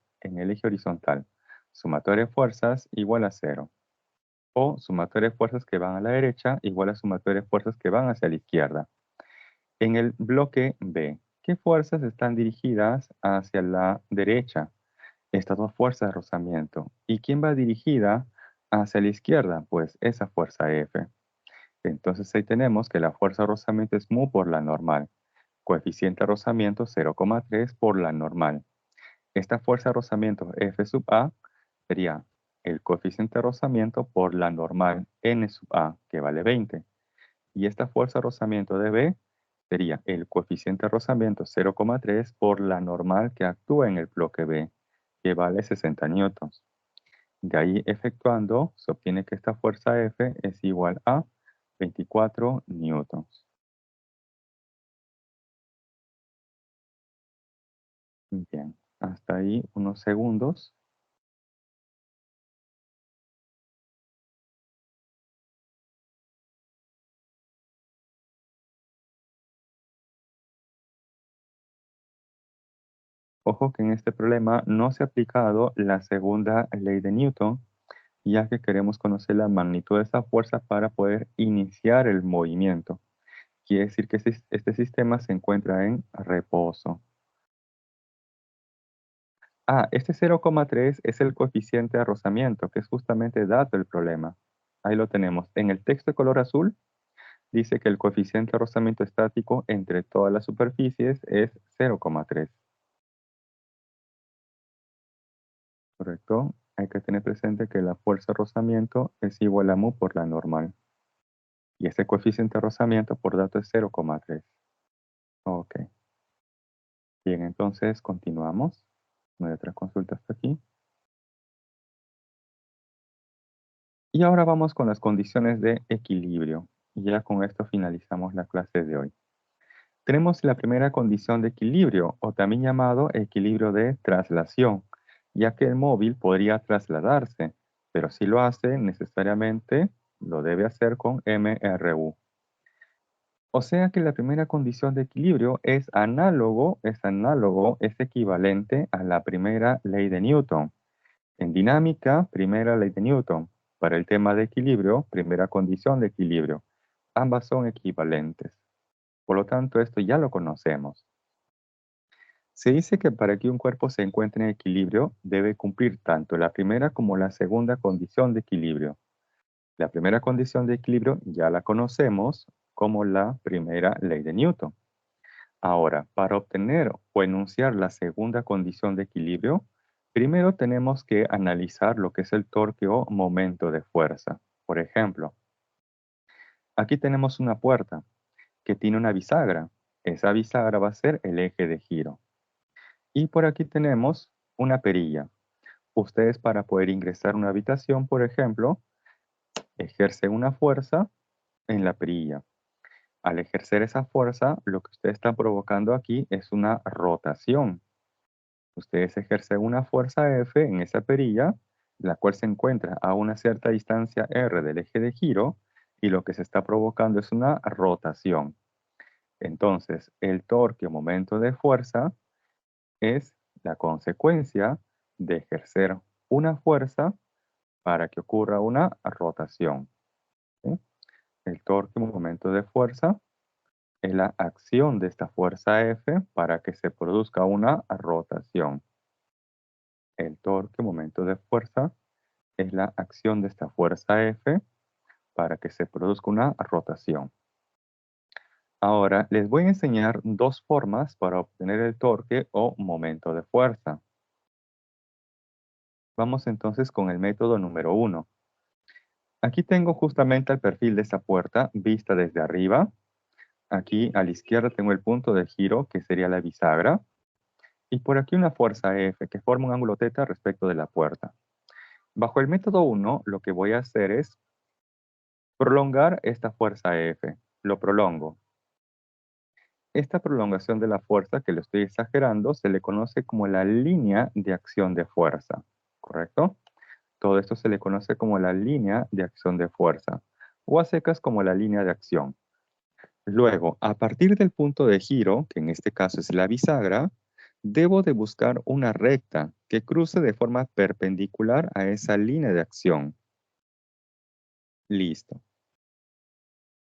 S1: sumatoria de fuerzas igual a 0. O sumatoria de fuerzas que van a la derecha igual a sumatoria de fuerzas que van hacia la izquierda. En el bloque B, ¿qué fuerzas están dirigidas hacia la derecha? Estas dos fuerzas de rozamiento. ¿Y quién va dirigida hacia la izquierda? Pues esa fuerza F. Entonces ahí tenemos que la fuerza de rozamiento es mu por la normal. Coeficiente de rozamiento 0,3 por la normal. Esta fuerza de rozamiento F sub A sería el coeficiente de rozamiento por la normal N sub A, que vale 20. Y esta fuerza de rozamiento de B sería el coeficiente de rozamiento 0,3 por la normal que actúa en el bloque B, que vale 60 newtons. De ahí efectuando, se obtiene que esta fuerza F es igual a 24 newtons. Bien, hasta ahí unos segundos. Ojo que en este problema no se ha aplicado la segunda ley de Newton, ya que queremos conocer la magnitud de esa fuerza para poder iniciar el movimiento. Quiere decir que este sistema se encuentra en reposo. Este 0,3 es el coeficiente de rozamiento, que es justamente dato del problema. Ahí lo tenemos. En el texto de color azul dice que el coeficiente de rozamiento estático entre todas las superficies es 0,3. ¿Correcto? Hay que tener presente que la fuerza de rozamiento es igual a mu por la normal. Y ese coeficiente de rozamiento por dato es 0,3. Ok. Bien, entonces continuamos. No hay otra consulta hasta aquí. Y ahora vamos con las condiciones de equilibrio. Y ya con esto finalizamos la clase de hoy. Tenemos la primera condición de equilibrio, o también llamado equilibrio de traslación, ya que el móvil podría trasladarse, pero si lo hace, necesariamente lo debe hacer con MRU. O sea que la primera condición de equilibrio es es equivalente a la primera ley de Newton. En dinámica, primera ley de Newton. Para el tema de equilibrio, primera condición de equilibrio. Ambas son equivalentes. Por lo tanto, esto ya lo conocemos. Se dice que para que un cuerpo se encuentre en equilibrio, debe cumplir tanto la primera como la segunda condición de equilibrio. La primera condición de equilibrio ya la conocemos como la primera ley de Newton. Ahora, para obtener o enunciar la segunda condición de equilibrio, primero tenemos que analizar lo que es el torque o momento de fuerza. Por ejemplo, aquí tenemos una puerta que tiene una bisagra. Esa bisagra va a ser el eje de giro. Y por aquí tenemos una perilla. Ustedes para poder ingresar a una habitación, por ejemplo, ejercen una fuerza en la perilla. Al ejercer esa fuerza, lo que ustedes están provocando aquí es una rotación. Ustedes ejercen una fuerza F en esa perilla, la cual se encuentra a una cierta distancia R del eje de giro, y lo que se está provocando es una rotación. Entonces, el torque o momento de fuerza es la consecuencia de ejercer una fuerza para que ocurra una rotación. ¿Sí? El torque o momento de fuerza es la acción de esta fuerza F para que se produzca una rotación. El torque, momento de fuerza, es la acción de esta fuerza F para que se produzca una rotación. Ahora, les voy a enseñar dos formas para obtener el torque o momento de fuerza. Vamos entonces con el método número 1. Aquí tengo justamente el perfil de esta puerta vista desde arriba. Aquí a la izquierda tengo el punto de giro, que sería la bisagra. Y por aquí una fuerza F, que forma un ángulo θ respecto de la puerta. Bajo el método 1, lo que voy a hacer es prolongar esta fuerza F. Lo prolongo. Esta prolongación de la fuerza, que lo estoy exagerando, se le conoce como la línea de acción de fuerza. ¿Correcto? Todo esto se le conoce como la línea de acción de fuerza, o a secas como la línea de acción. Luego, a partir del punto de giro, que en este caso es la bisagra, debo de buscar una recta que cruce de forma perpendicular a esa línea de acción. Listo.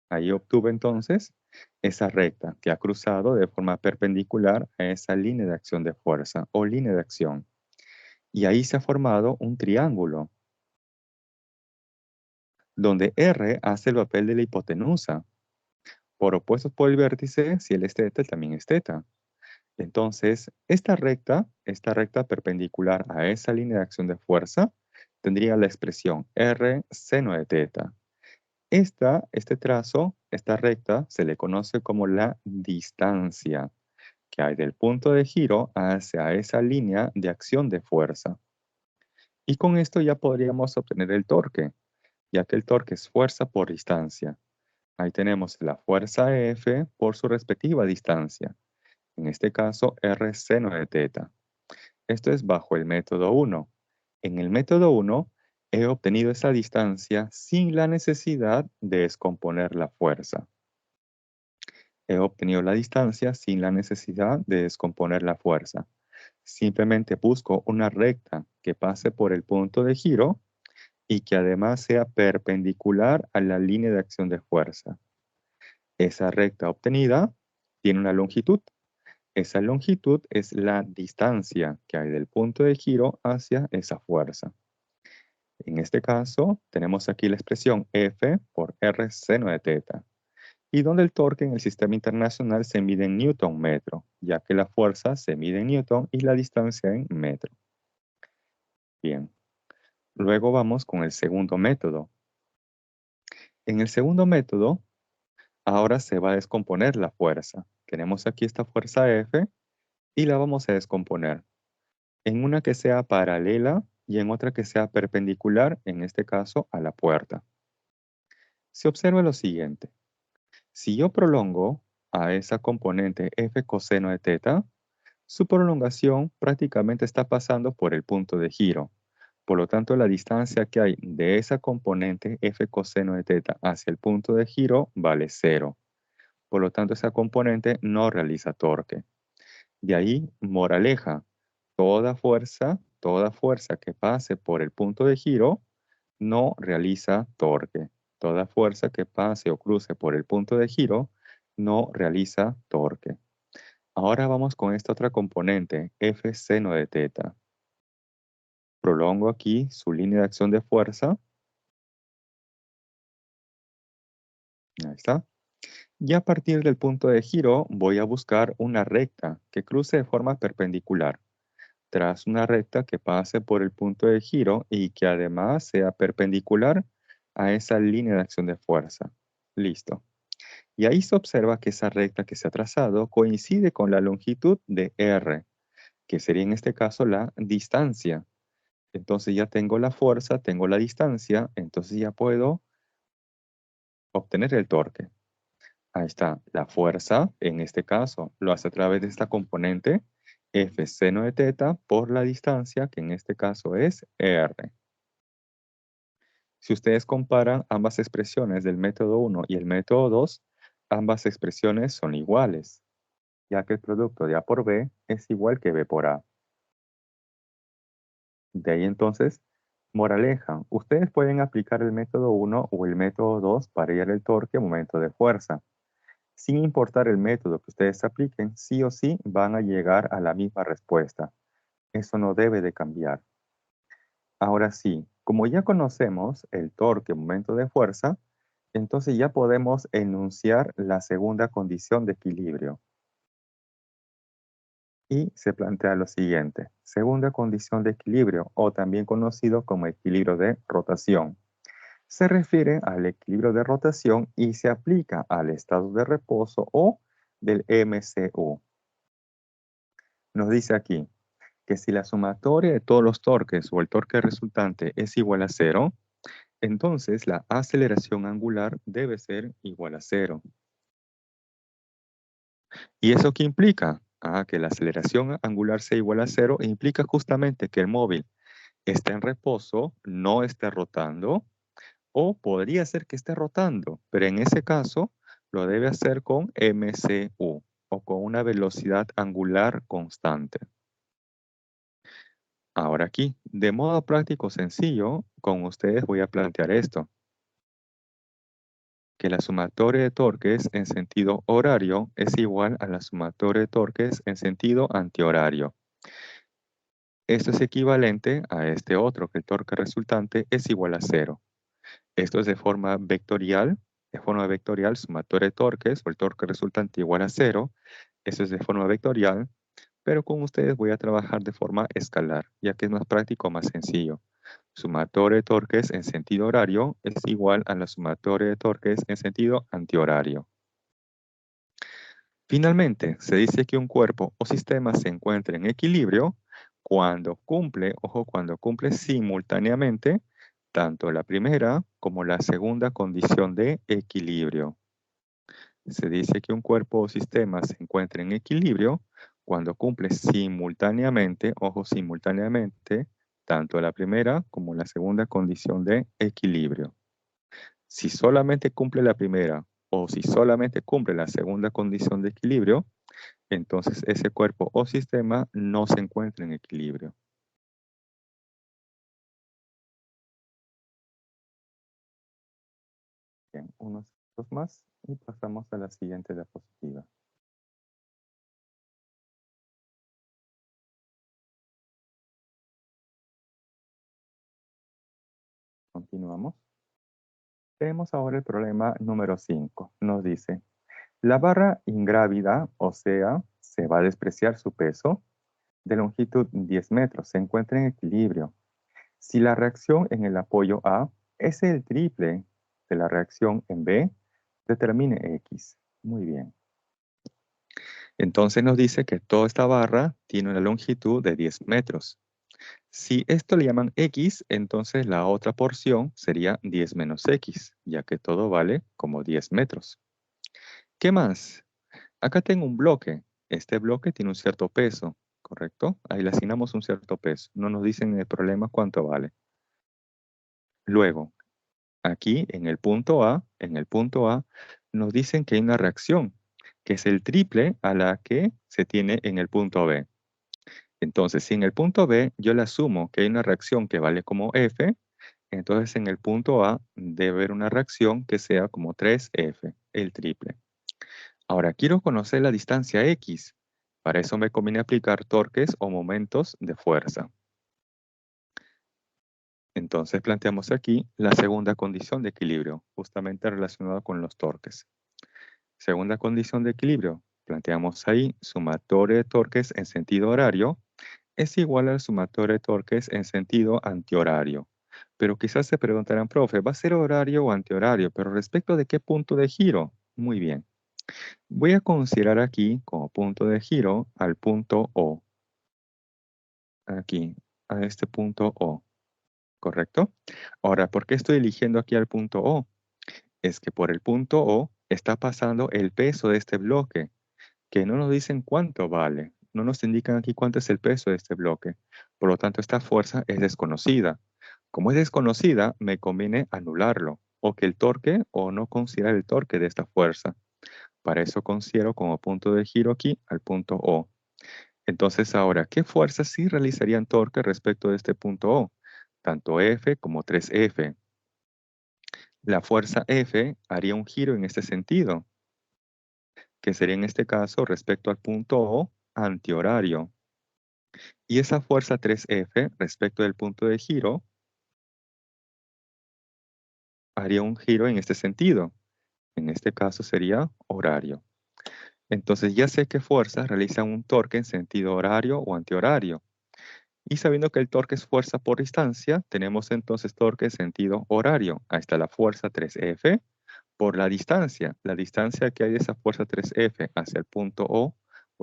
S1: Ahí obtuve entonces esa recta que ha cruzado de forma perpendicular a esa línea de acción de fuerza o línea de acción. Y ahí se ha formado un triángulo, donde R hace el papel de la hipotenusa. Por opuestos por el vértice, si él es θ, también es θ. Entonces, esta recta perpendicular a esa línea de acción de fuerza, tendría la expresión R seno de θ. Este trazo, esta recta, se le conoce como la distancia. que hay del punto de giro hacia esa línea de acción de fuerza. Y con esto ya podríamos obtener el torque, ya que el torque es fuerza por distancia. Ahí tenemos la fuerza F por su respectiva distancia, en este caso R seno de teta. Esto es bajo el método 1. En el método 1 he obtenido esa distancia sin la necesidad de descomponer la fuerza. He obtenido la distancia sin la necesidad de descomponer la fuerza. Simplemente busco una recta que pase por el punto de giro y que además sea perpendicular a la línea de acción de fuerza. Esa recta obtenida tiene una longitud. Esa longitud es la distancia que hay del punto de giro hacia esa fuerza. En este caso, tenemos aquí la expresión F por R seno de teta, y donde el torque en el sistema internacional se mide en newton metro, ya que la fuerza se mide en newton y la distancia en metro. Bien, luego vamos con el segundo método. En el segundo método, ahora se va a descomponer la fuerza. Tenemos aquí esta fuerza F y la vamos a descomponer en una que sea paralela y en otra que sea perpendicular, en este caso a la puerta. Se observa lo siguiente. Si yo prolongo a esa componente F coseno de teta, su prolongación prácticamente está pasando por el punto de giro. Por lo tanto, la distancia que hay de esa componente F coseno de teta hacia el punto de giro vale 0. Por lo tanto, esa componente no realiza torque. De ahí, moraleja, toda fuerza que pase por el punto de giro no realiza torque. Toda fuerza que pase o cruce por el punto de giro no realiza torque. Ahora vamos con esta otra componente, F seno de teta. Prolongo aquí su línea de acción de fuerza. Ahí está. Y a partir del punto de giro voy a buscar una recta que cruce de forma perpendicular. Tras una recta que pase por el punto de giro y que además sea perpendicular a esa línea de acción de fuerza. Listo. Y ahí se observa que esa recta que se ha trazado coincide con la longitud de R, que sería en este caso la distancia. Entonces ya tengo la fuerza, tengo la distancia, entonces ya puedo obtener el torque. Ahí está, la fuerza, en este caso, lo hace a través de esta componente F seno de teta por la distancia, que en este caso es R. Si ustedes comparan ambas expresiones del método 1 y el método 2, ambas expresiones son iguales, ya que el producto de A por B es igual que B por A. De ahí entonces, moraleja, ustedes pueden aplicar el método 1 o el método 2 para hallar el torque a momento de fuerza. Sin importar el método que ustedes apliquen, sí o sí van a llegar a la misma respuesta. Eso no debe de cambiar. Ahora sí, como ya conocemos el torque momento de fuerza, entonces ya podemos enunciar la segunda condición de equilibrio. Y se plantea lo siguiente. Segunda condición de equilibrio, o también conocido como equilibrio de rotación. Se refiere al equilibrio de rotación y se aplica al estado de reposo o del MCU. Nos dice aquí que si la sumatoria de todos los torques o el torque resultante es igual a 0, entonces la aceleración angular debe ser igual a 0. ¿Y eso qué implica? Que la aceleración angular sea igual a 0 implica justamente que el móvil esté en reposo, no esté rotando, o podría ser que esté rotando, pero en ese caso lo debe hacer con MCU o con una velocidad angular constante. Ahora aquí, de modo práctico sencillo, con ustedes voy a plantear esto, que la sumatoria de torques en sentido horario es igual a la sumatoria de torques en sentido antihorario. Esto es equivalente a este otro, que el torque resultante es igual a 0. Esto es de forma vectorial, sumatoria de torques o el torque resultante igual a 0. Eso es de forma vectorial, pero con ustedes voy a trabajar de forma escalar, ya que es más práctico, más sencillo. Sumatoria de torques en sentido horario es igual a la sumatoria de torques en sentido antihorario. Finalmente, se dice que un cuerpo o sistema se encuentra en equilibrio cuando cumple, ojo, cuando cumple simultáneamente tanto la primera como la segunda condición de equilibrio. Se dice que un cuerpo o sistema se encuentra en equilibrio cuando cumple simultáneamente, ojo, simultáneamente, tanto la primera como la segunda condición de equilibrio. Si solamente cumple la primera o si solamente cumple la segunda condición de equilibrio, entonces ese cuerpo o sistema no se encuentra en equilibrio. Bien, unos dos más y pasamos a la siguiente diapositiva. Continuamos. Tenemos ahora el problema número 5. Nos dice, la barra ingrávida, o sea, se va a despreciar su peso, de longitud 10 metros, se encuentra en equilibrio. Si la reacción en el apoyo A es el triple de la reacción en B, determine X. Muy bien. Entonces nos dice que toda esta barra tiene una longitud de 10 metros. Si esto le llaman X, entonces la otra porción sería 10 menos X, ya que todo vale como 10 metros. ¿Qué más? Acá tengo un bloque. Este bloque tiene un cierto peso, ¿correcto? Ahí le asignamos un cierto peso. No nos dicen en el problema cuánto vale. Luego, aquí en el punto A, nos dicen que hay una reacción, que es el triple a la que se tiene en el punto B. Entonces, si en el punto B yo le asumo que hay una reacción que vale como F, entonces en el punto A debe haber una reacción que sea como 3F, el triple. Ahora, quiero conocer la distancia X. Para eso me conviene aplicar torques o momentos de fuerza. Entonces planteamos aquí la segunda condición de equilibrio, justamente relacionada con los torques. Segunda condición de equilibrio, planteamos ahí sumatorio de torques en sentido horario es igual al sumatorio de torques en sentido antihorario. Pero quizás se preguntarán, profe, ¿va a ser horario o antihorario? Pero respecto de qué punto de giro. Muy bien. Voy a considerar aquí como punto de giro al punto O. Aquí, a este punto O. ¿Correcto? Ahora, ¿por qué estoy eligiendo aquí al punto O? Es que por el punto O está pasando el peso de este bloque, que no nos dicen cuánto vale. No nos indican aquí cuánto es el peso de este bloque. Por lo tanto, esta fuerza es desconocida. Como es desconocida, me conviene anularlo, o que el torque o no considerar el torque de esta fuerza. Para eso considero como punto de giro aquí al punto O. Entonces ahora, ¿qué fuerzas sí realizarían torque respecto de este punto O? Tanto F como 3F. La fuerza F haría un giro en este sentido, que sería en este caso respecto al punto O antihorario. Y esa fuerza 3F respecto del punto de giro haría un giro en este sentido. En este caso sería horario. Entonces ya sé qué fuerzas realizan un torque en sentido horario o antihorario. Y sabiendo que el torque es fuerza por distancia, tenemos entonces torque en sentido horario. Ahí está la fuerza 3F por la distancia que hay de esa fuerza 3F hacia el punto O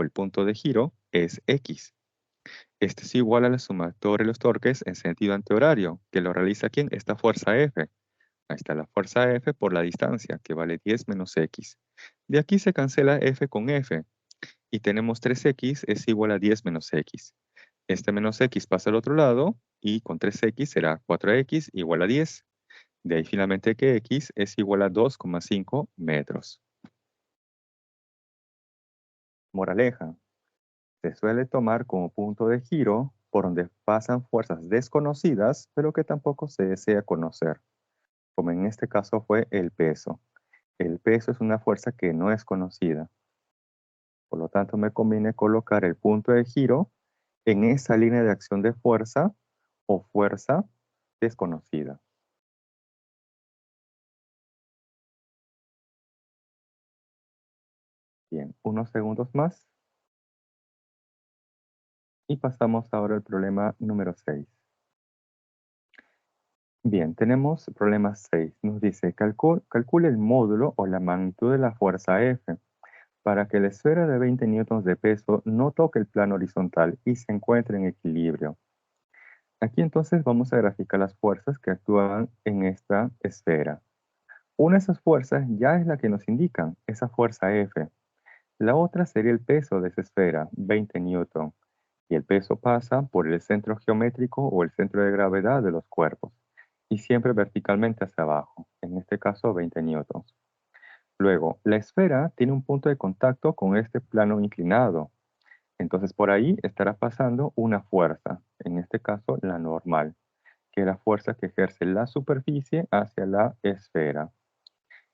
S1: el punto de giro es X. Este es igual a la sumatoria de los torques en sentido antihorario, que lo realiza ¿quién? Esta fuerza F. Ahí está la fuerza F por la distancia, que vale 10 menos X. De aquí se cancela F con F, y tenemos 3X es igual a 10 menos X. Este menos X pasa al otro lado, y con 3X será 4X igual a 10. De ahí finalmente que X es igual a 2,5 metros. Moraleja. Se suele tomar como punto de giro por donde pasan fuerzas desconocidas, pero que tampoco se desea conocer, como en este caso fue el peso. El peso es una fuerza que no es conocida. Por lo tanto, me conviene colocar el punto de giro en esa línea de acción de fuerza o fuerza desconocida. Bien, unos segundos más y pasamos ahora al problema número 6. Bien, tenemos problema 6. Nos dice, calcule el módulo o la magnitud de la fuerza F para que la esfera de 20 newtons de peso no toque el plano horizontal y se encuentre en equilibrio. Aquí entonces vamos a graficar las fuerzas que actúan en esta esfera. Una de esas fuerzas ya es la que nos indican, esa fuerza F. La otra sería el peso de esa esfera, 20 newton, y el peso pasa por el centro geométrico o el centro de gravedad de los cuerpos, y siempre verticalmente hacia abajo, en este caso 20 newtons. Luego, la esfera tiene un punto de contacto con este plano inclinado, entonces por ahí estará pasando una fuerza, en este caso la normal, que es la fuerza que ejerce la superficie hacia la esfera.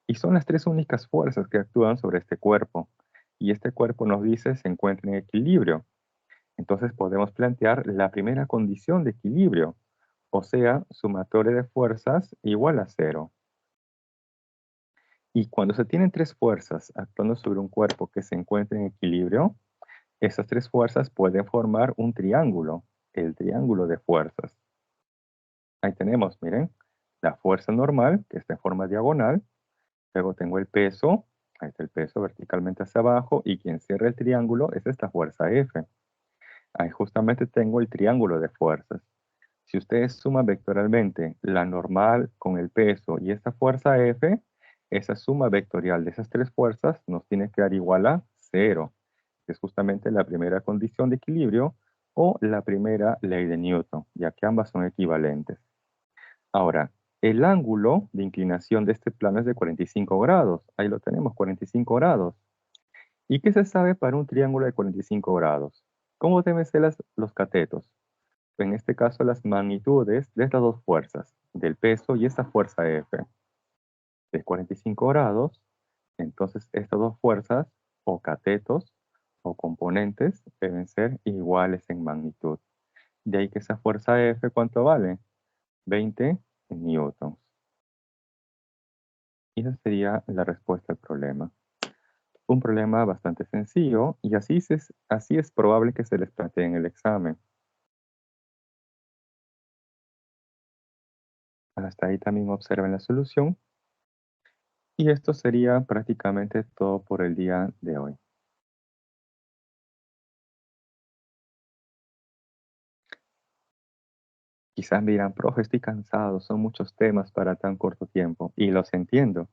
S1: Y son las tres únicas fuerzas que actúan sobre este cuerpo. Y este cuerpo nos dice se encuentra en equilibrio. Entonces podemos plantear la primera condición de equilibrio, o sea, sumatoria de fuerzas igual a cero. Y cuando se tienen tres fuerzas actuando sobre un cuerpo que se encuentra en equilibrio, esas tres fuerzas pueden formar un triángulo, el triángulo de fuerzas. Ahí tenemos, miren, la fuerza normal, que está en forma diagonal. Luego tengo el peso, ahí está el peso verticalmente hacia abajo, y quien cierra el triángulo es esta fuerza F. Ahí justamente tengo el triángulo de fuerzas. Si ustedes suman vectorialmente la normal con el peso y esta fuerza F, esa suma vectorial de esas tres fuerzas nos tiene que dar igual a cero, que es justamente la primera condición de equilibrio o la primera ley de Newton, ya que ambas son equivalentes. Ahora, el ángulo de inclinación de este plano es de 45 grados. Ahí lo tenemos, 45 grados. ¿Y qué se sabe para un triángulo de 45 grados? ¿Cómo deben ser los catetos? En este caso, las magnitudes de estas dos fuerzas, del peso y esta fuerza F, de 45 grados. Entonces, estas dos fuerzas, o catetos, o componentes, deben ser iguales en magnitud. De ahí que esa fuerza F, ¿cuánto vale? 20 newtons. Y esa sería la respuesta al problema. Un problema bastante sencillo y así es probable que se les plantee en el examen. Hasta ahí también observen la solución. Y esto sería prácticamente todo por el día de hoy. Quizás me dirán, profe, estoy cansado, son muchos temas para tan corto tiempo. Y los entiendo,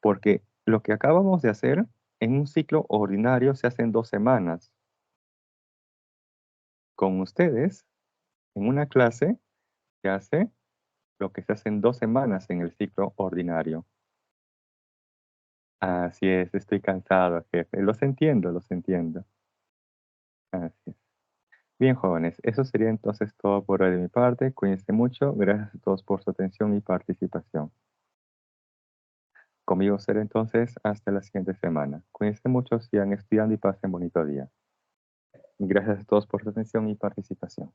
S1: porque lo que acabamos de hacer en un ciclo ordinario se hace en 2 semanas. Con ustedes, en una clase, se hace lo que se hace en 2 semanas en el ciclo ordinario. Así es, estoy cansado, jefe. Los entiendo, los entiendo. Así es. Bien, jóvenes, eso sería entonces todo por hoy de mi parte. Cuídense mucho. Gracias a todos por su atención y participación. Conmigo será entonces hasta la siguiente semana. Cuídense mucho, sigan estudiando y pasen bonito día. Gracias a todos por su atención y participación.